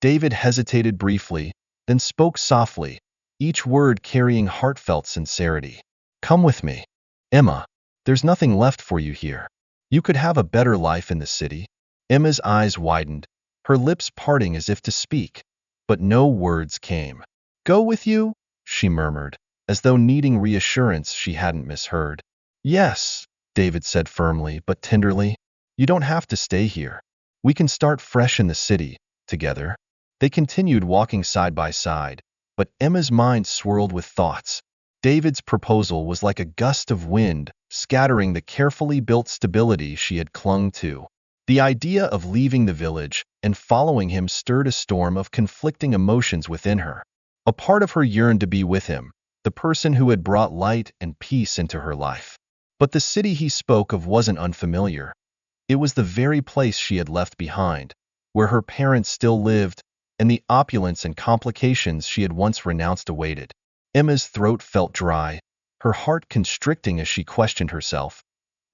David hesitated briefly, then spoke softly, each word carrying heartfelt sincerity. "Come with me, Emma. There's nothing left for you here. You could have a better life in the city." Emma's eyes widened, her lips parting as if to speak, but no words came. "Go with you?" she murmured, as though needing reassurance she hadn't misheard. "Yes," David said firmly but tenderly. "You don't have to stay here. We can start fresh in the city, together." They continued walking side by side, but Emma's mind swirled with thoughts. David's proposal was like a gust of wind, scattering the carefully built stability she had clung to. The idea of leaving the village and following him stirred a storm of conflicting emotions within her. A part of her yearned to be with him, the person who had brought light and peace into her life. But the city he spoke of wasn't unfamiliar. It was the very place she had left behind, where her parents still lived, and the opulence and complications she had once renounced awaited. Emma's throat felt dry, her heart constricting as she questioned herself.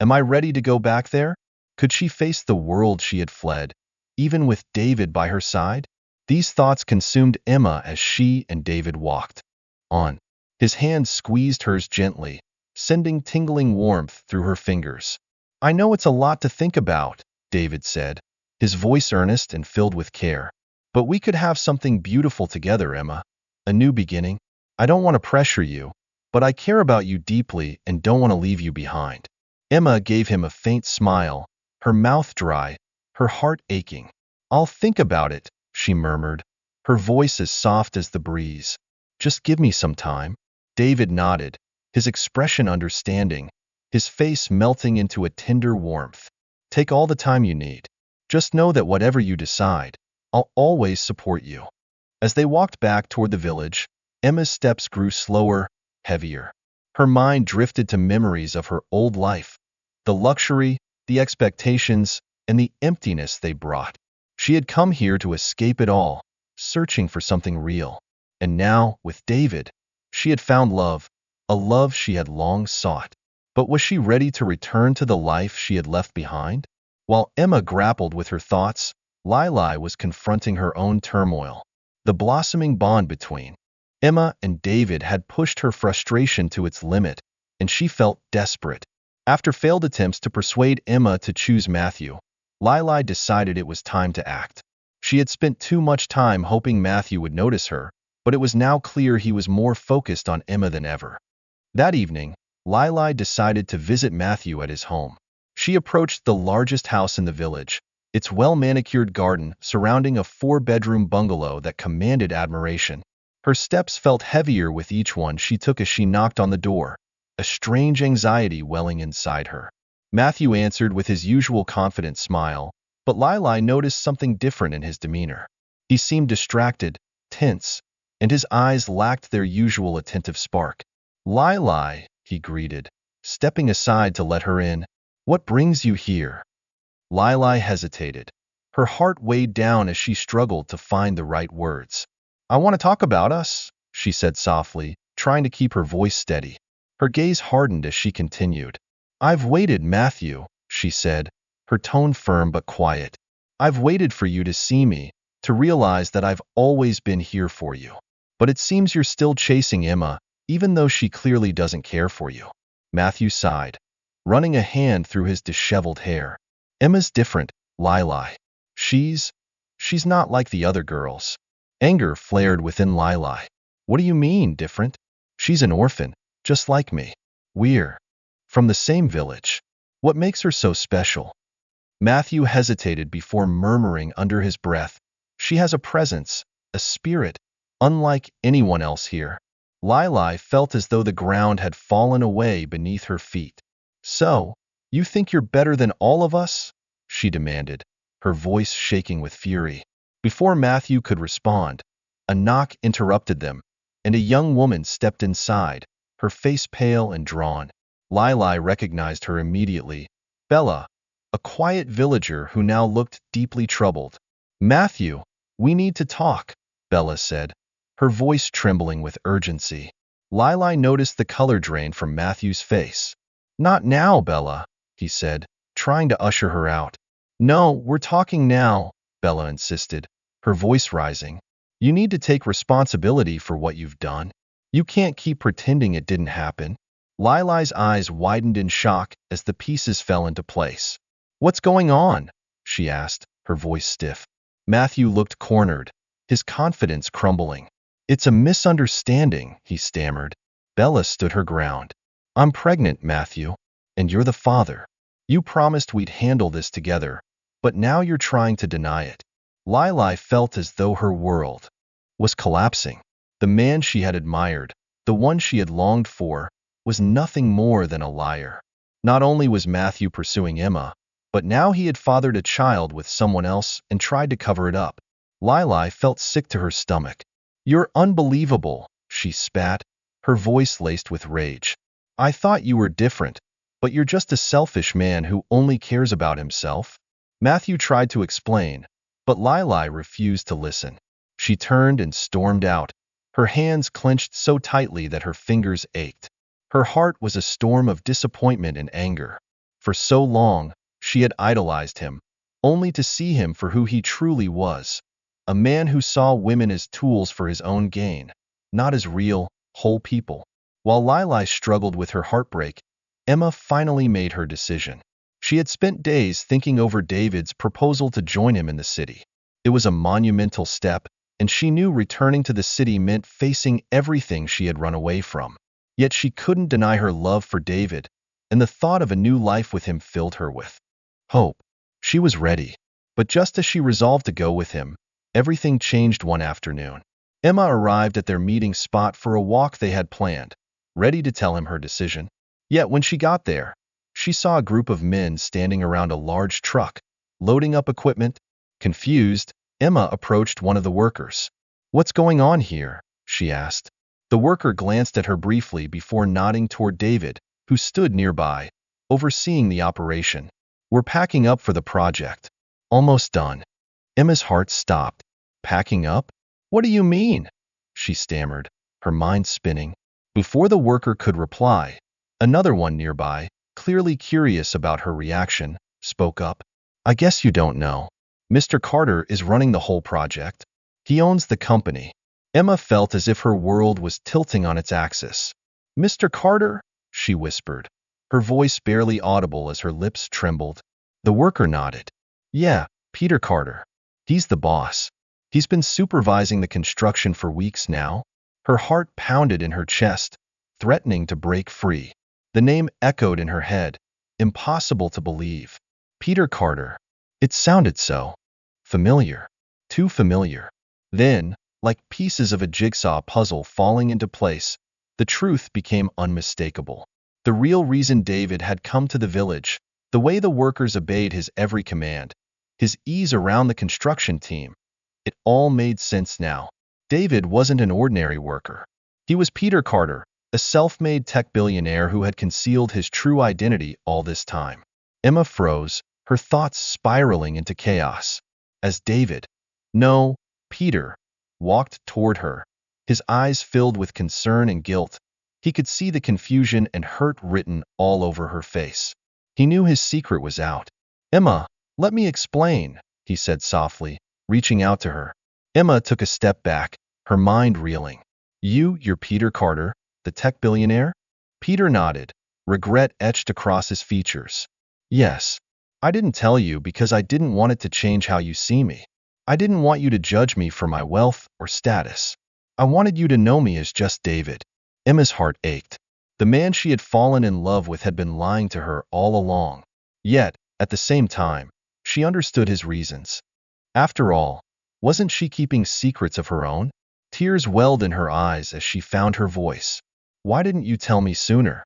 Am I ready to go back there? Could she face the world she had fled, even with David by her side? These thoughts consumed Emma as she and David walked on. His hand squeezed hers gently, sending tingling warmth through her fingers. "I know it's a lot to think about," David said, his voice earnest and filled with care. "But we could have something beautiful together, Emma. A new beginning. I don't want to pressure you, but I care about you deeply and don't want to leave you behind." Emma gave him a faint smile, her mouth dry, her heart aching. "I'll think about it," she murmured, her voice as soft as the breeze. "Just give me some time." David nodded, his expression understanding, his face melting into a tender warmth. "Take all the time you need. Just know that whatever you decide, I'll always support you." As they walked back toward the village, Emma's steps grew slower, heavier. Her mind drifted to memories of her old life, the luxury, the expectations, and the emptiness they brought. She had come here to escape it all, searching for something real. And now, with David, she had found love, a love she had long sought. But was she ready to return to the life she had left behind? While Emma grappled with her thoughts, Lili was confronting her own turmoil. The blossoming bond between Emma and David had pushed her frustration to its limit, and she felt desperate. After failed attempts to persuade Emma to choose Matthew, Lili decided it was time to act. She had spent too much time hoping Matthew would notice her, but it was now clear he was more focused on Emma than ever. That evening, Lili decided to visit Matthew at his home. She approached the largest house in the village, its well-manicured garden surrounding a 4-bedroom bungalow that commanded admiration. Her steps felt heavier with each one she took as she knocked on the door, a strange anxiety welling inside her. Matthew answered with his usual confident smile, but Lili noticed something different in his demeanor. He seemed distracted, tense, and his eyes lacked their usual attentive spark. "Lili," he greeted, stepping aside to let her in. "What brings you here?" Lili hesitated. Her heart weighed down as she struggled to find the right words. "I want to talk about us," she said softly, trying to keep her voice steady. Her gaze hardened as she continued. "I've waited, Matthew," she said, her tone firm but quiet. "I've waited for you to see me, to realize that I've always been here for you. But it seems you're still chasing Emma, even though she clearly doesn't care for you." Matthew sighed, running a hand through his disheveled hair. "Emma's different, Lili. She's not like the other girls." Anger flared within Lili. "What do you mean, different? She's an orphan, just like me. We're from the same village. What makes her so special?" Matthew hesitated before murmuring under his breath, "She has a presence, a spirit, unlike anyone else here." Lili felt as though the ground had fallen away beneath her feet. "So, you think you're better than all of us?" she demanded, her voice shaking with fury. Before Matthew could respond, a knock interrupted them, and a young woman stepped inside, her face pale and drawn. Lili recognized her immediately. Bella, a quiet villager who now looked deeply troubled. "Matthew, we need to talk," Bella said, her voice trembling with urgency. Lili noticed the color drain from Matthew's face. "Not now, Bella," he said, trying to usher her out. "No, we're talking now," Bella insisted, her voice rising. "You need to take responsibility for what you've done. You can't keep pretending it didn't happen." Lili's eyes widened in shock as the pieces fell into place. "What's going on?" she asked, her voice stiff. Matthew looked cornered, his confidence crumbling. "It's a misunderstanding," he stammered. Bella stood her ground. "I'm pregnant, Matthew, and you're the father. You promised we'd handle this together, but now you're trying to deny it." Lili felt as though her world was collapsing. The man she had admired, the one she had longed for, was nothing more than a liar. Not only was Matthew pursuing Emma, but now he had fathered a child with someone else and tried to cover it up. Lili felt sick to her stomach. "You're unbelievable," she spat, her voice laced with rage. "I thought you were different, but you're just a selfish man who only cares about himself." Matthew tried to explain, but Lili refused to listen. She turned and stormed out, her hands clenched so tightly that her fingers ached. Her heart was a storm of disappointment and anger. For so long, she had idolized him, only to see him for who he truly was, a man who saw women as tools for his own gain, not as real, whole people. While Lili struggled with her heartbreak, Emma finally made her decision. She had spent days thinking over David's proposal to join him in the city. It was a monumental step, and she knew returning to the city meant facing everything she had run away from. Yet she couldn't deny her love for David, and the thought of a new life with him filled her with hope. She was ready, but just as she resolved to go with him, everything changed one afternoon. Emma arrived at their meeting spot for a walk they had planned, ready to tell him her decision. Yet when she got there, she saw a group of men standing around a large truck, loading up equipment. Confused, Emma approached one of the workers. "What's going on here?" she asked. The worker glanced at her briefly before nodding toward David, who stood nearby, overseeing the operation. "We're packing up for the project. Almost done." Emma's heart stopped. "Packing up? What do you mean?" she stammered, her mind spinning. Before the worker could reply, another one nearby, clearly curious about her reaction, spoke up. "I guess you don't know. Mr. Carter is running the whole project. He owns the company." Emma felt as if her world was tilting on its axis. "Mr. Carter?" she whispered, her voice barely audible as her lips trembled. The worker nodded. Yeah, Peter Carter. He's the boss. He's been supervising the construction for weeks now. Her heart pounded in her chest, threatening to break free. The name echoed in her head. Impossible to believe. Peter Carter. It sounded so familiar. Too familiar. Then, like pieces of a jigsaw puzzle falling into place, the truth became unmistakable. The real reason David had come to the village, the way the workers obeyed his every command, his ease around the construction team, it all made sense now. David wasn't an ordinary worker. He was Peter Carter, a self-made tech billionaire who had concealed his true identity all this time. Emma froze, her thoughts spiraling into chaos. As David, no, Peter, walked toward her, his eyes filled with concern and guilt, he could see the confusion and hurt written all over her face. He knew his secret was out. Emma, let me explain, he said softly, reaching out to her. Emma took a step back, her mind reeling. You're Peter Carter, the tech billionaire? Peter nodded, regret etched across his features. Yes. I didn't tell you because I didn't want it to change how you see me. I didn't want you to judge me for my wealth or status. I wanted you to know me as just David. Emma's heart ached. The man she had fallen in love with had been lying to her all along. Yet, at the same time, she understood his reasons. After all, wasn't she keeping secrets of her own? Tears welled in her eyes as she found her voice. Why didn't you tell me sooner?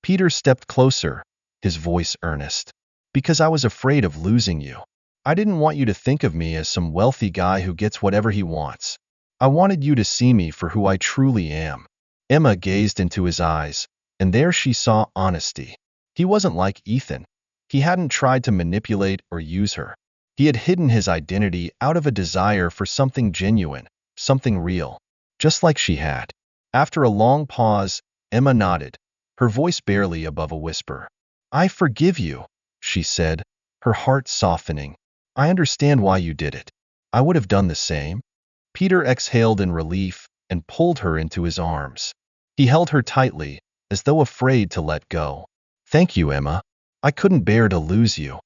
Peter stepped closer, his voice earnest. Because I was afraid of losing you. I didn't want you to think of me as some wealthy guy who gets whatever he wants. I wanted you to see me for who I truly am. Emma gazed into his eyes, and there she saw honesty. He wasn't like Ethan. He hadn't tried to manipulate or use her. He had hidden his identity out of a desire for something genuine, something real, just like she had. After a long pause, Emma nodded, her voice barely above a whisper. I forgive you, she said, her heart softening. I understand why you did it. I would have done the same. Peter exhaled in relief and pulled her into his arms. He held her tightly, as though afraid to let go. Thank you, Emma. I couldn't bear to lose you.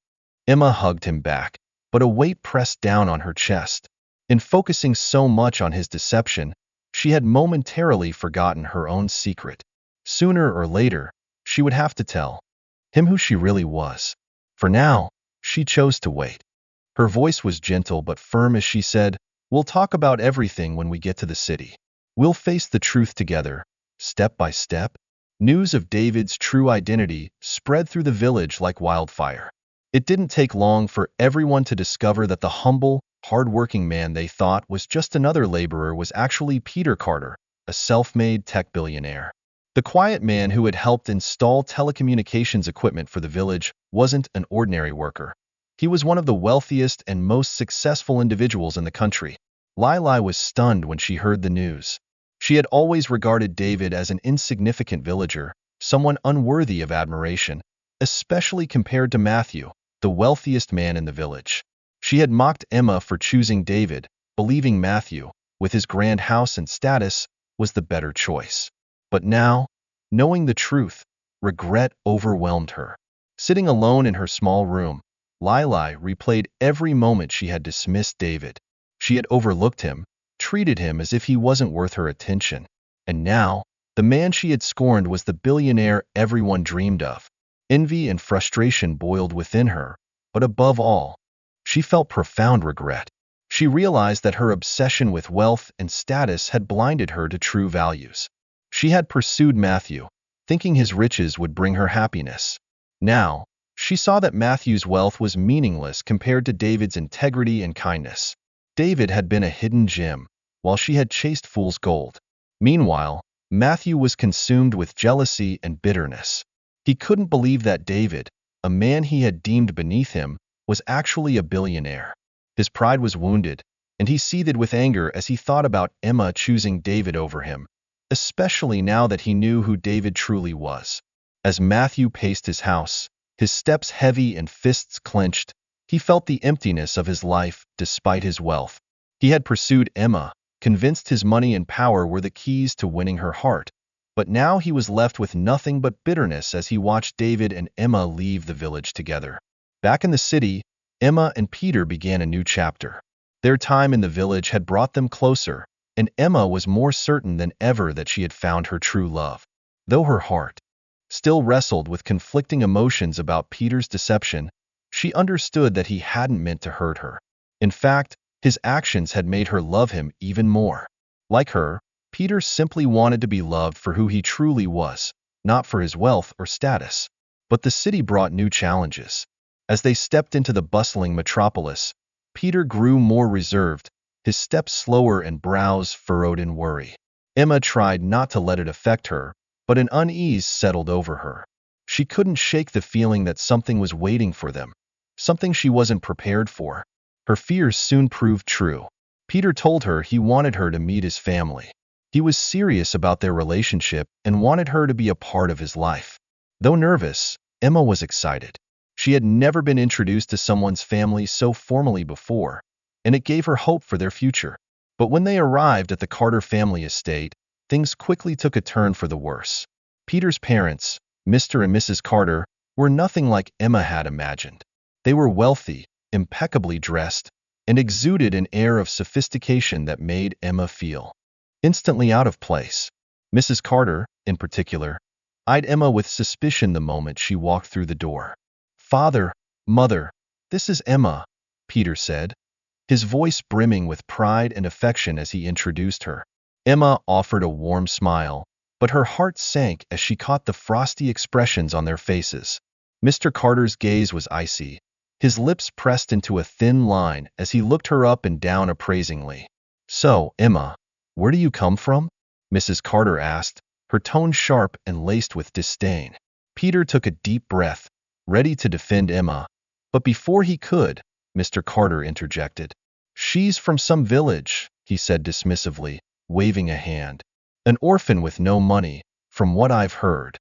Emma hugged him back, but a weight pressed down on her chest. In focusing so much on his deception, she had momentarily forgotten her own secret. Sooner or later, she would have to tell him who she really was. For now, she chose to wait. Her voice was gentle but firm as she said, We'll talk about everything when we get to the city. We'll face the truth together, step by step. News of David's true identity spread through the village like wildfire. It didn't take long for everyone to discover that the humble, hard-working man they thought was just another laborer was actually Peter Carter, a self-made tech billionaire. The quiet man who had helped install telecommunications equipment for the village wasn't an ordinary worker. He was one of the wealthiest and most successful individuals in the country. Lili was stunned when she heard the news. She had always regarded David as an insignificant villager, someone unworthy of admiration, especially compared to Matthew, the wealthiest man in the village. She had mocked Emma for choosing David, believing Matthew, with his grand house and status, was the better choice. But now, knowing the truth, regret overwhelmed her. Sitting alone in her small room, Lili replayed every moment she had dismissed David. She had overlooked him, treated him as if he wasn't worth her attention. And now, the man she had scorned was the billionaire everyone dreamed of. Envy and frustration boiled within her, but above all, she felt profound regret. She realized that her obsession with wealth and status had blinded her to true values. She had pursued Matthew, thinking his riches would bring her happiness. Now, she saw that Matthew's wealth was meaningless compared to David's integrity and kindness. David had been a hidden gem, while she had chased fool's gold. Meanwhile, Matthew was consumed with jealousy and bitterness. He couldn't believe that David, a man he had deemed beneath him, was actually a billionaire. His pride was wounded, and he seethed with anger as he thought about Emma choosing David over him, especially now that he knew who David truly was. As Matthew paced his house, his steps heavy and fists clenched, he felt the emptiness of his life despite his wealth. He had pursued Emma, convinced his money and power were the keys to winning her heart, but now he was left with nothing but bitterness as he watched David and Emma leave the village together. Back in the city, Emma and Peter began a new chapter. Their time in the village had brought them closer, and Emma was more certain than ever that she had found her true love. Though her heart still wrestled with conflicting emotions about Peter's deception, she understood that he hadn't meant to hurt her. In fact, his actions had made her love him even more. Like her, Peter simply wanted to be loved for who he truly was, not for his wealth or status. But the city brought new challenges. As they stepped into the bustling metropolis, Peter grew more reserved, his steps slower and brows furrowed in worry. Emma tried not to let it affect her, but an unease settled over her. She couldn't shake the feeling that something was waiting for them, something she wasn't prepared for. Her fears soon proved true. Peter told her he wanted her to meet his family. He was serious about their relationship and wanted her to be a part of his life. Though nervous, Emma was excited. She had never been introduced to someone's family so formally before, and it gave her hope for their future. But when they arrived at the Carter family estate, things quickly took a turn for the worse. Peter's parents, Mr. and Mrs. Carter, were nothing like Emma had imagined. They were wealthy, impeccably dressed, and exuded an air of sophistication that made Emma feel instantly out of place. Mrs. Carter, in particular, eyed Emma with suspicion the moment she walked through the door. "Father, Mother, this is Emma," Peter said, his voice brimming with pride and affection as he introduced her. Emma offered a warm smile, but her heart sank as she caught the frosty expressions on their faces. Mr. Carter's gaze was icy, his lips pressed into a thin line as he looked her up and down appraisingly. "So, Emma, where do you come from?" Mrs. Carter asked, her tone sharp and laced with disdain. Peter took a deep breath, ready to defend Emma, but before he could, Mr. Carter interjected. "She's from some village," he said dismissively, waving a hand. "An orphan with no money, from what I've heard."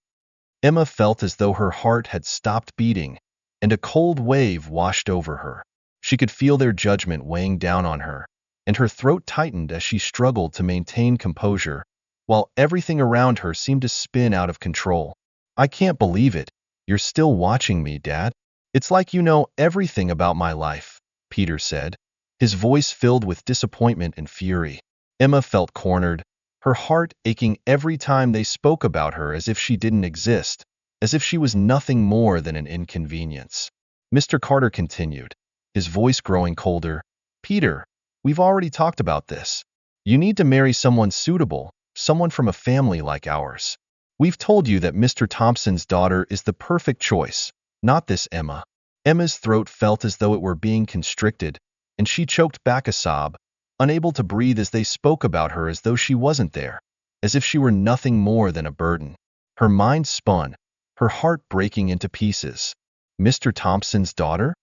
Emma felt as though her heart had stopped beating, and a cold wave washed over her. She could feel their judgment weighing down on her, and her throat tightened as she struggled to maintain composure, while everything around her seemed to spin out of control. "I can't believe it. You're still watching me, Dad. It's like you know everything about my life," Peter said, his voice filled with disappointment and fury. Emma felt cornered, her heart aching every time they spoke about her as if she didn't exist, as if she was nothing more than an inconvenience. Mr. Carter continued, his voice growing colder. "Peter, we've already talked about this. You need to marry someone suitable, someone from a family like ours. We've told you that Mr. Thompson's daughter is the perfect choice, not this Emma." Emma's throat felt as though it were being constricted, and she choked back a sob, unable to breathe as they spoke about her as though she wasn't there, as if she were nothing more than a burden. Her mind spun, her heart breaking into pieces. Mr. Thompson's daughter?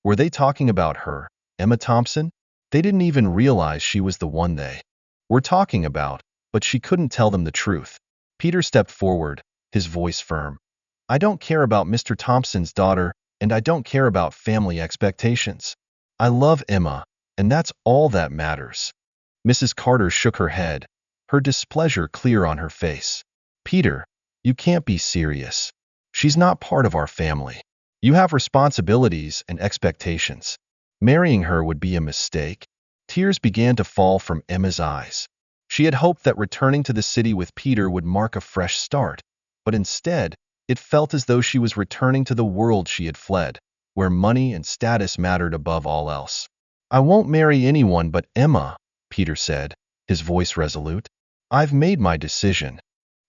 Were they talking about her, Emma Thompson? They didn't even realize she was the one they were talking about, but she couldn't tell them the truth. Peter stepped forward, his voice firm. "I don't care about Mr. Thompson's daughter, and I don't care about family expectations. I love Emma, and that's all that matters." Mrs. Carter shook her head, her displeasure clear on her face. "Peter, you can't be serious. She's not part of our family. You have responsibilities and expectations. Marrying her would be a mistake." Tears began to fall from Emma's eyes. She had hoped that returning to the city with Peter would mark a fresh start, but instead, it felt as though she was returning to the world she had fled, where money and status mattered above all else. "I won't marry anyone but Emma," Peter said, his voice resolute. "I've made my decision."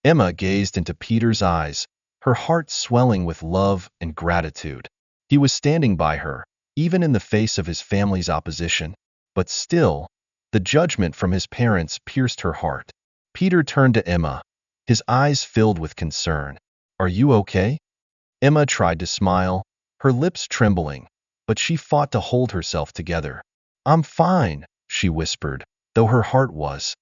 Emma gazed into Peter's eyes, her heart swelling with love and gratitude. He was standing by her, even in the face of his family's opposition. But still, the judgment from his parents pierced her heart. Peter turned to Emma, his eyes filled with concern. "Are you okay?" Emma tried to smile, her lips trembling, but she fought to hold herself together. "I'm fine," she whispered, though her heart was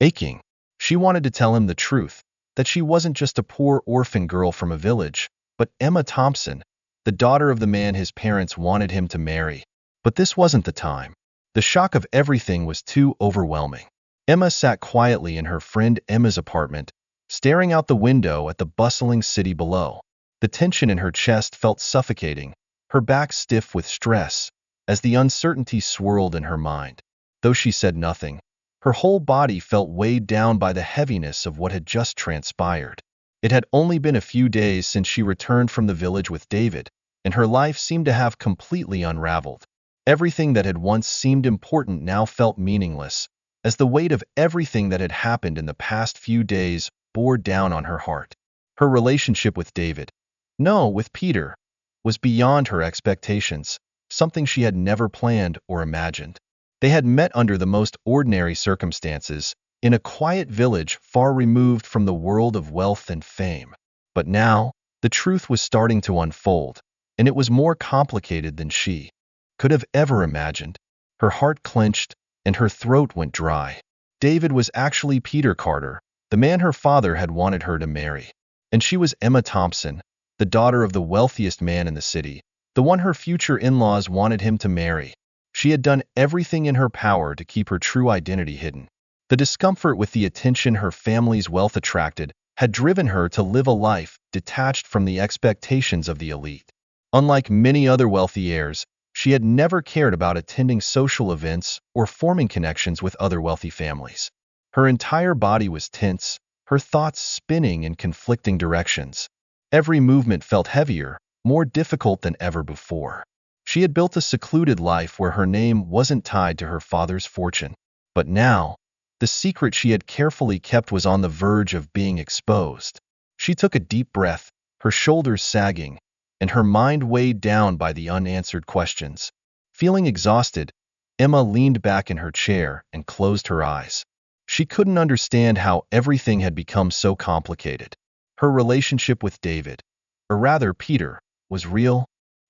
aching. She wanted to tell him the truth, that she wasn't just a poor orphan girl from a village, but Emma Thompson, the daughter of the man his parents wanted him to marry. But this wasn't the time. The shock of everything was too overwhelming. Emma sat quietly in her friend Emma's apartment, staring out the window at the bustling city below. The tension in her chest felt suffocating, her back stiff with stress, as the uncertainty swirled in her mind. Though she said nothing, her whole body felt weighed down by the heaviness of what had just transpired. It had only been a few days since she returned from the village with David, and her life seemed to have completely unraveled. Everything that had once seemed important now felt meaningless, as the weight of everything that had happened in the past few days bore down on her heart. Her relationship with David, no, with Peter, was beyond her expectations, something she had never planned or imagined. They had met under the most ordinary circumstances, in a quiet village far removed from the world of wealth and fame. But now, the truth was starting to unfold, and it was more complicated than she could have ever imagined. Her heart clenched, and her throat went dry. David was actually Peter Carter, the man her father had wanted her to marry. And she was Emma Thompson, the daughter of the wealthiest man in the city, the one her future in-laws wanted him to marry. She had done everything in her power to keep her true identity hidden. The discomfort with the attention her family's wealth attracted had driven her to live a life detached from the expectations of the elite. Unlike many other wealthy heirs, she had never cared about attending social events or forming connections with other wealthy families. Her entire body was tense, her thoughts spinning in conflicting directions. Every movement felt heavier, more difficult than ever before. She had built a secluded life where her name wasn't tied to her father's fortune. But now, the secret she had carefully kept was on the verge of being exposed. She took a deep breath, her shoulders sagging, and her mind weighed down by the unanswered questions. Feeling exhausted, Emma leaned back in her chair and closed her eyes. She couldn't understand how everything had become so complicated. Her relationship with David, or rather Peter, was real,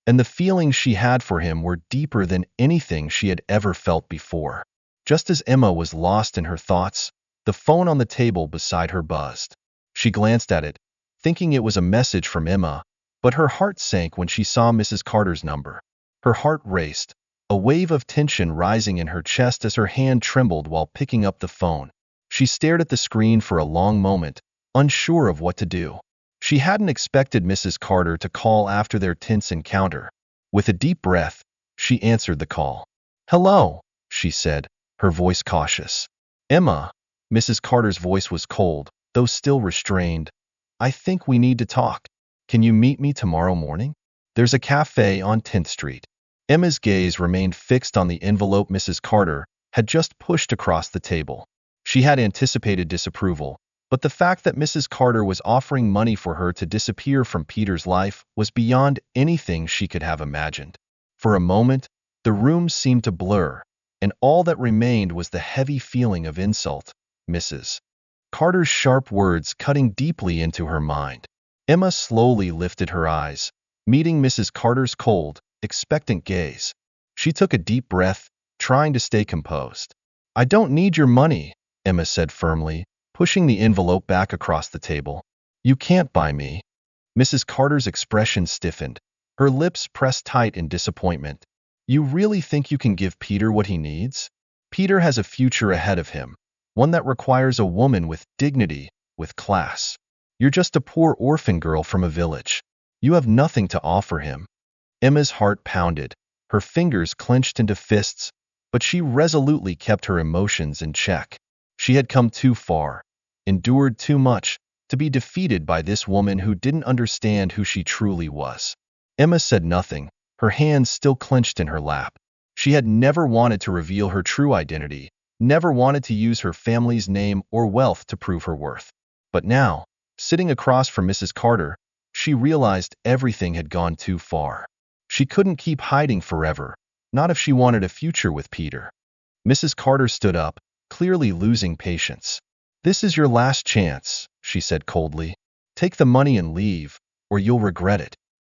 and the feelings she had for him were deeper than anything she had ever felt before. Just as Emma was lost in her thoughts, the phone on the table beside her buzzed. She glanced at it, thinking it was a message from Emma, but her heart sank when she saw Mrs. Carter's number. Her heart raced, a wave of tension rising in her chest as her hand trembled while picking up the phone. She stared at the screen for a long moment, unsure of what to do. She hadn't expected Mrs. Carter to call after their tense encounter. With a deep breath, she answered the call. "Hello," she said, her voice cautious. "Emma." Mrs. Carter's voice was cold, though still restrained. "I think we need to talk. Can you meet me tomorrow morning? There's a cafe on 10th Street. Emma's gaze remained fixed on the envelope Mrs. Carter had just pushed across the table. She had anticipated disapproval, but the fact that Mrs. Carter was offering money for her to disappear from Peter's life was beyond anything she could have imagined. For a moment, the room seemed to blur, and all that remained was the heavy feeling of insult. Mrs. Carter's sharp words cutting deeply into her mind. Emma slowly lifted her eyes, meeting Mrs. Carter's cold, expectant gaze. She took a deep breath, trying to stay composed. "I don't need your money," Emma said firmly, pushing the envelope back across the table. "You can't buy me." Mrs. Carter's expression stiffened, her lips pressed tight in disappointment. "You really think you can give Peter what he needs? Peter has a future ahead of him, one that requires a woman with dignity, with class. You're just a poor orphan girl from a village. You have nothing to offer him." Emma's heart pounded, her fingers clenched into fists, but she resolutely kept her emotions in check. She had come too far, endured too much, to be defeated by this woman who didn't understand who she truly was. Emma said nothing, her hands still clenched in her lap. She had never wanted to reveal her true identity, never wanted to use her family's name or wealth to prove her worth. But now, sitting across from Mrs. Carter, she realized everything had gone too far. She couldn't keep hiding forever, not if she wanted a future with Peter. Mrs. Carter stood up, clearly losing patience. "This is your last chance," she said coldly. "Take the money and leave, or you'll regret it."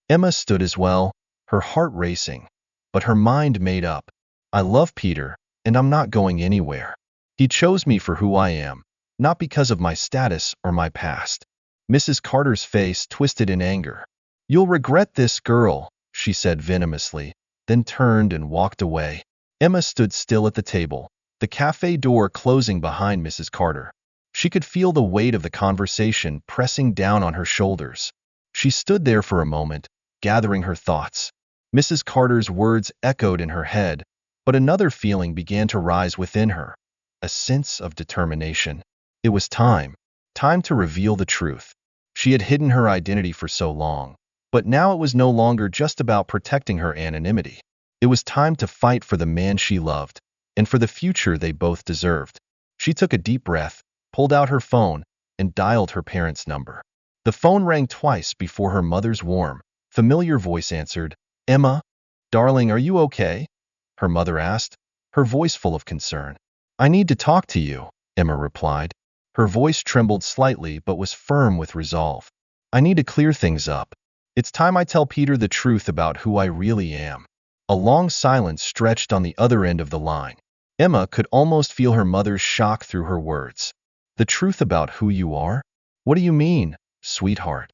Emma stood as well, her heart racing, but her mind made up. "I love Peter, and I'm not going anywhere. He chose me for who I am, not because of my status or my past." Mrs. Carter's face twisted in anger. "You'll regret this, girl," she said venomously, then turned and walked away. Emma stood still at the table, the cafe door closing behind Mrs. Carter. She could feel the weight of the conversation pressing down on her shoulders. She stood there for a moment, gathering her thoughts. Mrs. Carter's words echoed in her head, but another feeling began to rise within her, a sense of determination. It was time to reveal the truth. She had hidden her identity for so long, but now it was no longer just about protecting her anonymity. It was time to fight for the man she loved, and for the future they both deserved. She took a deep breath, pulled out her phone, and dialed her parents' number. The phone rang twice before her mother's warm, familiar voice answered. "Emma, darling, are you okay?" her mother asked, her voice full of concern. "I need to talk to you," Emma replied. Her voice trembled slightly but was firm with resolve. "I need to clear things up. It's time I tell Peter the truth about who I really am." A long silence stretched on the other end of the line. Emma could almost feel her mother's shock through her words. "The truth about who you are? What do you mean, sweetheart?"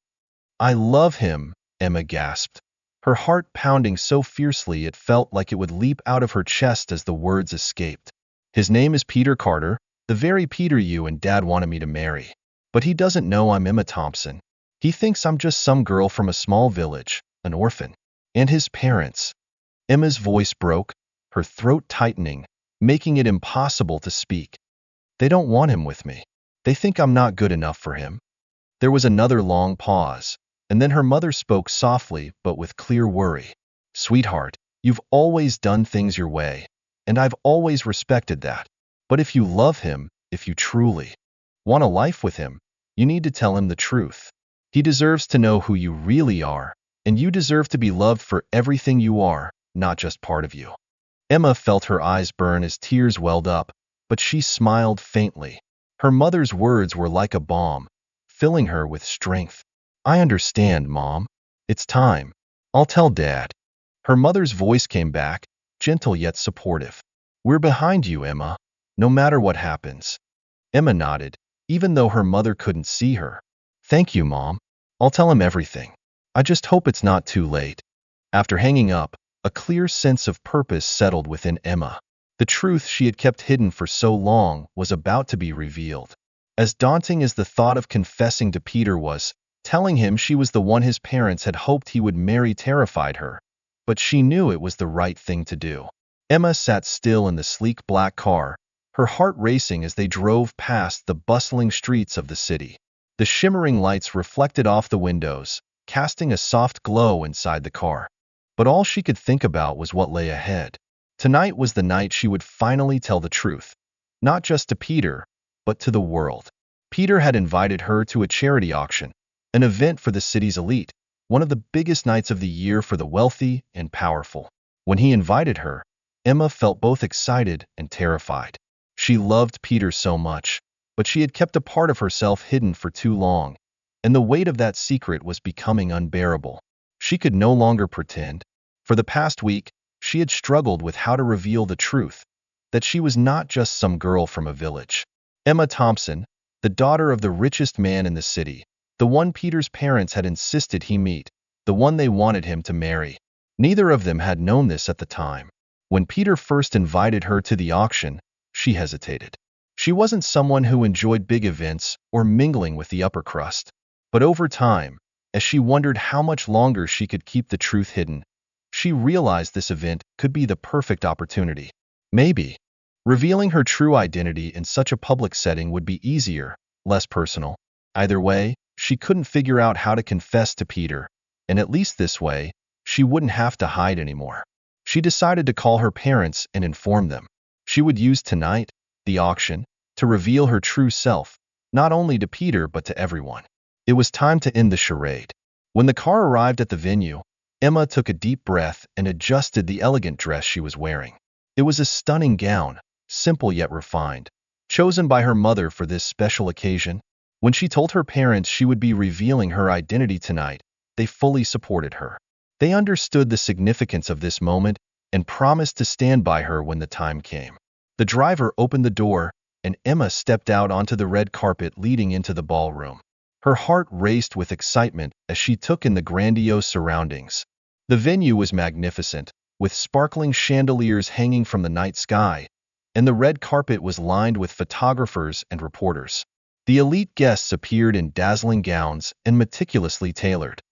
"I love him," Emma gasped, her heart pounding so fiercely it felt like it would leap out of her chest as the words escaped. "His name is Peter Carter, the very Peter you and Dad wanted me to marry. But he doesn't know I'm Emma Thompson. He thinks I'm just some girl from a small village, an orphan. And his parents—" Emma's voice broke, her throat tightening, making it impossible to speak. "They don't want him with me. They think I'm not good enough for him." There was another long pause, and then her mother spoke softly but with clear worry. "Sweetheart, you've always done things your way, and I've always respected that. But if you love him, if you truly want a life with him, you need to tell him the truth. He deserves to know who you really are, and you deserve to be loved for everything you are, not just part of you." Emma felt her eyes burn as tears welled up, but she smiled faintly. Her mother's words were like a balm, filling her with strength. "I understand, Mom. It's time. I'll tell Dad." Her mother's voice came back, gentle yet supportive. "We're behind you, Emma, no matter what happens." Emma nodded, even though her mother couldn't see her. "Thank you, Mom. I'll tell him everything. I just hope it's not too late." After hanging up, a clear sense of purpose settled within Emma. The truth she had kept hidden for so long was about to be revealed. As daunting as the thought of confessing to Peter was, telling him she was the one his parents had hoped he would marry terrified her. But she knew it was the right thing to do. Emma sat still in the sleek black car, her heart racing as they drove past the bustling streets of the city. The shimmering lights reflected off the windows, casting a soft glow inside the car. But all she could think about was what lay ahead. Tonight was the night she would finally tell the truth, not just to Peter, but to the world. Peter had invited her to a charity auction, an event for the city's elite, one of the biggest nights of the year for the wealthy and powerful. When he invited her, Emma felt both excited and terrified. She loved Peter so much, but she had kept a part of herself hidden for too long, and the weight of that secret was becoming unbearable. She could no longer pretend. For the past week, she had struggled with how to reveal the truth, that she was not just some girl from a village. Emma Thompson, the daughter of the richest man in the city, the one Peter's parents had insisted he meet, the one they wanted him to marry. Neither of them had known this at the time. When Peter first invited her to the auction, she hesitated. She wasn't someone who enjoyed big events or mingling with the upper crust. But over time, as she wondered how much longer she could keep the truth hidden, she realized this event could be the perfect opportunity. Maybe revealing her true identity in such a public setting would be easier, less personal. Either way, she couldn't figure out how to confess to Peter, and at least this way, she wouldn't have to hide anymore. She decided to call her parents and inform them. She would use tonight, the auction, to reveal her true self, not only to Peter but to everyone. It was time to end the charade. When the car arrived at the venue, Emma took a deep breath and adjusted the elegant dress she was wearing. It was a stunning gown, simple yet refined, chosen by her mother for this special occasion. When she told her parents she would be revealing her identity tonight, they fully supported her. They understood the significance of this moment and promised to stand by her when the time came. The driver opened the door, and Emma stepped out onto the red carpet leading into the ballroom. Her heart raced with excitement as she took in the grandiose surroundings. The venue was magnificent, with sparkling chandeliers hanging from the night sky, and the red carpet was lined with photographers and reporters. The elite guests appeared in dazzling gowns and meticulously tailored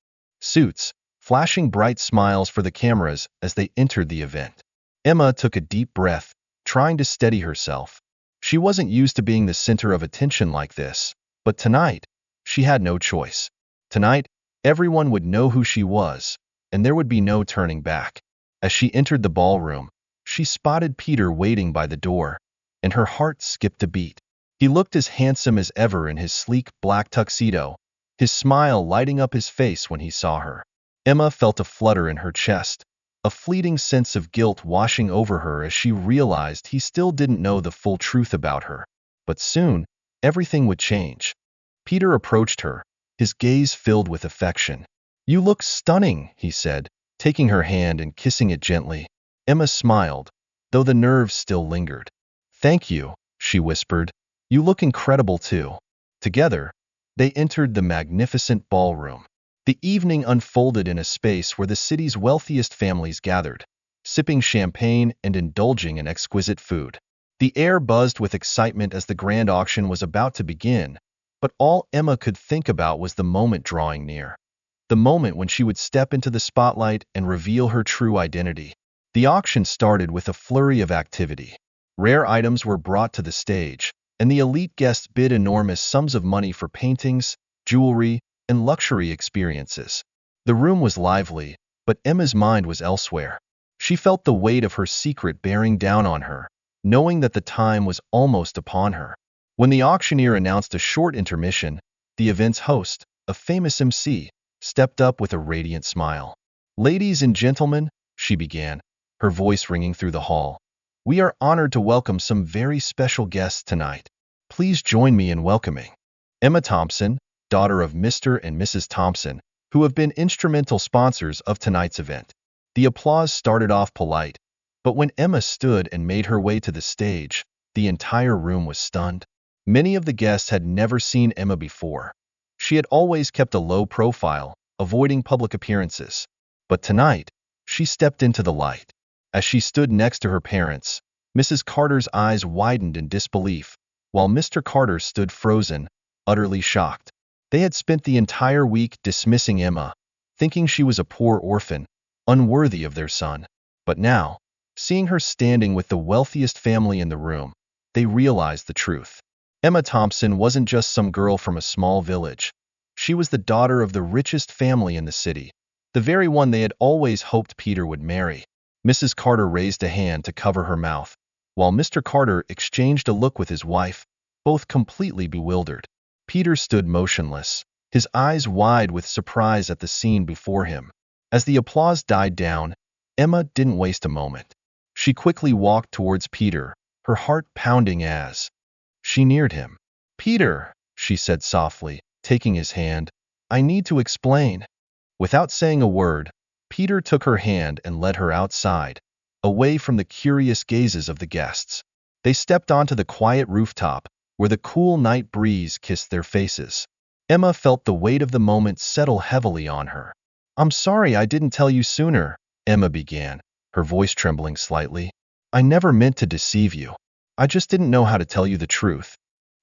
suits, flashing bright smiles for the cameras as they entered the event. Emma took a deep breath, trying to steady herself. She wasn't used to being the center of attention like this, but tonight, she had no choice. Tonight, everyone would know who she was, and there would be no turning back. As she entered the ballroom, she spotted Peter waiting by the door, and her heart skipped a beat. He looked as handsome as ever in his sleek black tuxedo, his smile lighting up his face when he saw her. Emma felt a flutter in her chest, a fleeting sense of guilt washing over her as she realized he still didn't know the full truth about her. But soon, everything would change. Peter approached her, his gaze filled with affection. "You look stunning," he said, taking her hand and kissing it gently. Emma smiled, though the nerves still lingered. "Thank you," she whispered. "You look incredible too." Together, they entered the magnificent ballroom. The evening unfolded in a space where the city's wealthiest families gathered, sipping champagne and indulging in exquisite food. The air buzzed with excitement as the grand auction was about to begin, but all Emma could think about was the moment drawing near. The moment when she would step into the spotlight and reveal her true identity. The auction started with a flurry of activity. Rare items were brought to the stage, and the elite guests bid enormous sums of money for paintings, jewelry, and luxury experiences. The room was lively, but Emma's mind was elsewhere. She felt the weight of her secret bearing down on her, knowing that the time was almost upon her. When the auctioneer announced a short intermission, the event's host, a famous MC, stepped up with a radiant smile. "Ladies and gentlemen," she began, her voice ringing through the hall, "we are honored to welcome some very special guests tonight. Please join me in welcoming Emma Thompson, daughter of Mr. and Mrs. Thompson, who have been instrumental sponsors of tonight's event." The applause started off polite, but when Emma stood and made her way to the stage, the entire room was stunned. Many of the guests had never seen Emma before. She had always kept a low profile, avoiding public appearances. But tonight, she stepped into the light. As she stood next to her parents, Mrs. Carter's eyes widened in disbelief, while Mr. Carter stood frozen, utterly shocked. They had spent the entire week dismissing Emma, thinking she was a poor orphan, unworthy of their son. But now, seeing her standing with the wealthiest family in the room, they realized the truth. Emma Thompson wasn't just some girl from a small village. She was the daughter of the richest family in the city, the very one they had always hoped Peter would marry. Mrs. Carter raised a hand to cover her mouth, while Mr. Carter exchanged a look with his wife, both completely bewildered. Peter stood motionless, his eyes wide with surprise at the scene before him. As the applause died down, Emma didn't waste a moment. She quickly walked towards Peter, her heart pounding as she neared him. "Peter," she said softly, taking his hand, "I need to explain." Without saying a word, Peter took her hand and led her outside, away from the curious gazes of the guests. They stepped onto the quiet rooftop, where the cool night breeze kissed their faces. Emma felt the weight of the moment settle heavily on her. "I'm sorry I didn't tell you sooner," Emma began, her voice trembling slightly. "I never meant to deceive you. I just didn't know how to tell you the truth.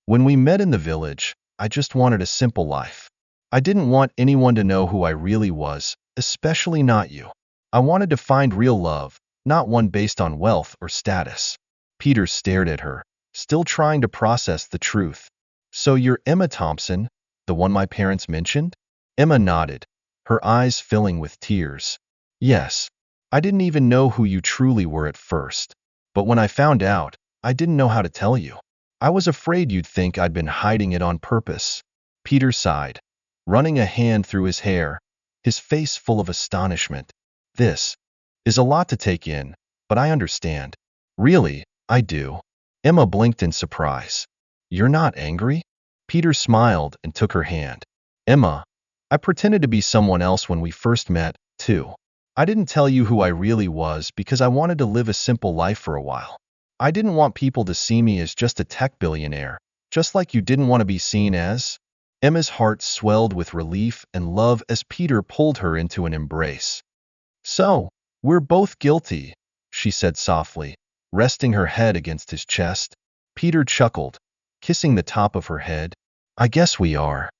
When we met in the village, I just wanted a simple life. I didn't want anyone to know who I really was, especially not you. I wanted to find real love, not one based on wealth or status." Peter stared at her, still trying to process the truth. "So you're Emma Thompson, the one my parents mentioned?" Emma nodded, her eyes filling with tears. "Yes. I didn't even know who you truly were at first. But when I found out, I didn't know how to tell you. I was afraid you'd think I'd been hiding it on purpose." Peter sighed, running a hand through his hair, his face full of astonishment. "This is a lot to take in, but I understand. Really, I do." Emma blinked in surprise. "You're not angry?" Peter smiled and took her hand. "Emma, I pretended to be someone else when we first met, too. I didn't tell you who I really was because I wanted to live a simple life for a while. I didn't want people to see me as just a tech billionaire, just like you didn't want to be seen as." Emma's heart swelled with relief and love as Peter pulled her into an embrace. "So, we're both guilty," she said softly, resting her head against his chest. Peter chuckled, kissing the top of her head. "I guess we are."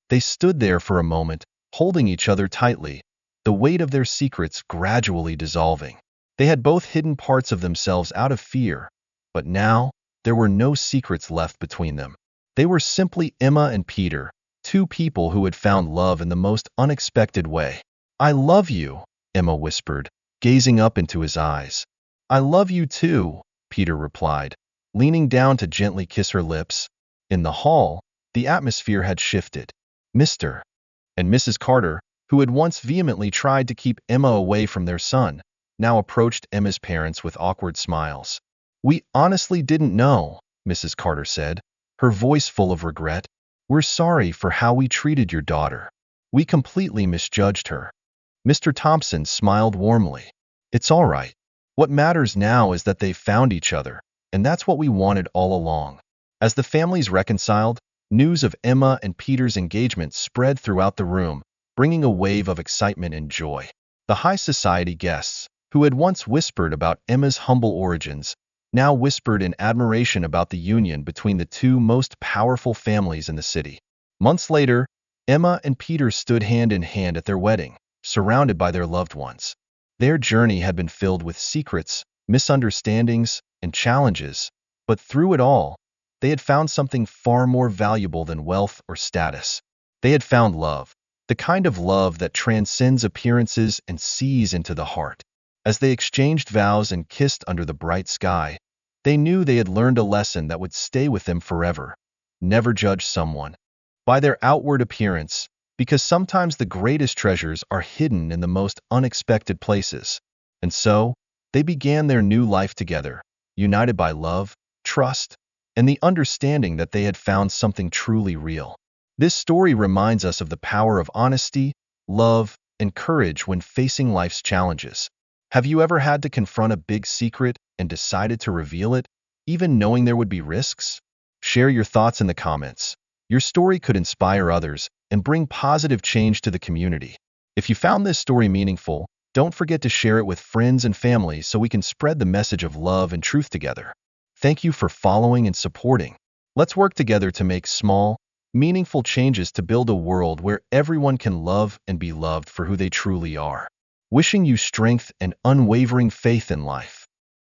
They stood there for a moment, holding each other tightly, the weight of their secrets gradually dissolving. They had both hidden parts of themselves out of fear, but now there were no secrets left between them. They were simply Emma and Peter, two people who had found love in the most unexpected way. "I love you," Emma whispered, gazing up into his eyes. "I love you too," Peter replied, leaning down to gently kiss her lips. In the hall, the atmosphere had shifted. Mr. and Mrs. Carter, who had once vehemently tried to keep Emma away from their son, now approached Emma's parents with awkward smiles. "We honestly didn't know," Mrs. Carter said, her voice full of regret. "We're sorry for how we treated your daughter. We completely misjudged her." Mr. Thompson smiled warmly. "It's all right. What matters now is that they've found each other, and that's what we wanted all along." As the families reconciled, news of Emma and Peter's engagement spread throughout the room, bringing a wave of excitement and joy. The high society guests, who had once whispered about Emma's humble origins, now whispered in admiration about the union between the two most powerful families in the city. Months later, Emma and Peter stood hand in hand at their wedding, surrounded by their loved ones. Their journey had been filled with secrets, misunderstandings, and challenges, but through it all, they had found something far more valuable than wealth or status. They had found love, the kind of love that transcends appearances and sees into the heart. As they exchanged vows and kissed under the bright sky, they knew they had learned a lesson that would stay with them forever. Never judge someone by their outward appearance, because sometimes the greatest treasures are hidden in the most unexpected places. And so, they began their new life together, united by love, trust, and the understanding that they had found something truly real. This story reminds us of the power of honesty, love, and courage when facing life's challenges. Have you ever had to confront a big secret and decided to reveal it, even knowing there would be risks? Share your thoughts in the comments. Your story could inspire others and bring positive change to the community. If you found this story meaningful, don't forget to share it with friends and family so we can spread the message of love and truth together. Thank you for following and supporting. Let's work together to make small, meaningful changes to build a world where everyone can love and be loved for who they truly are. Wishing you strength and unwavering faith in life.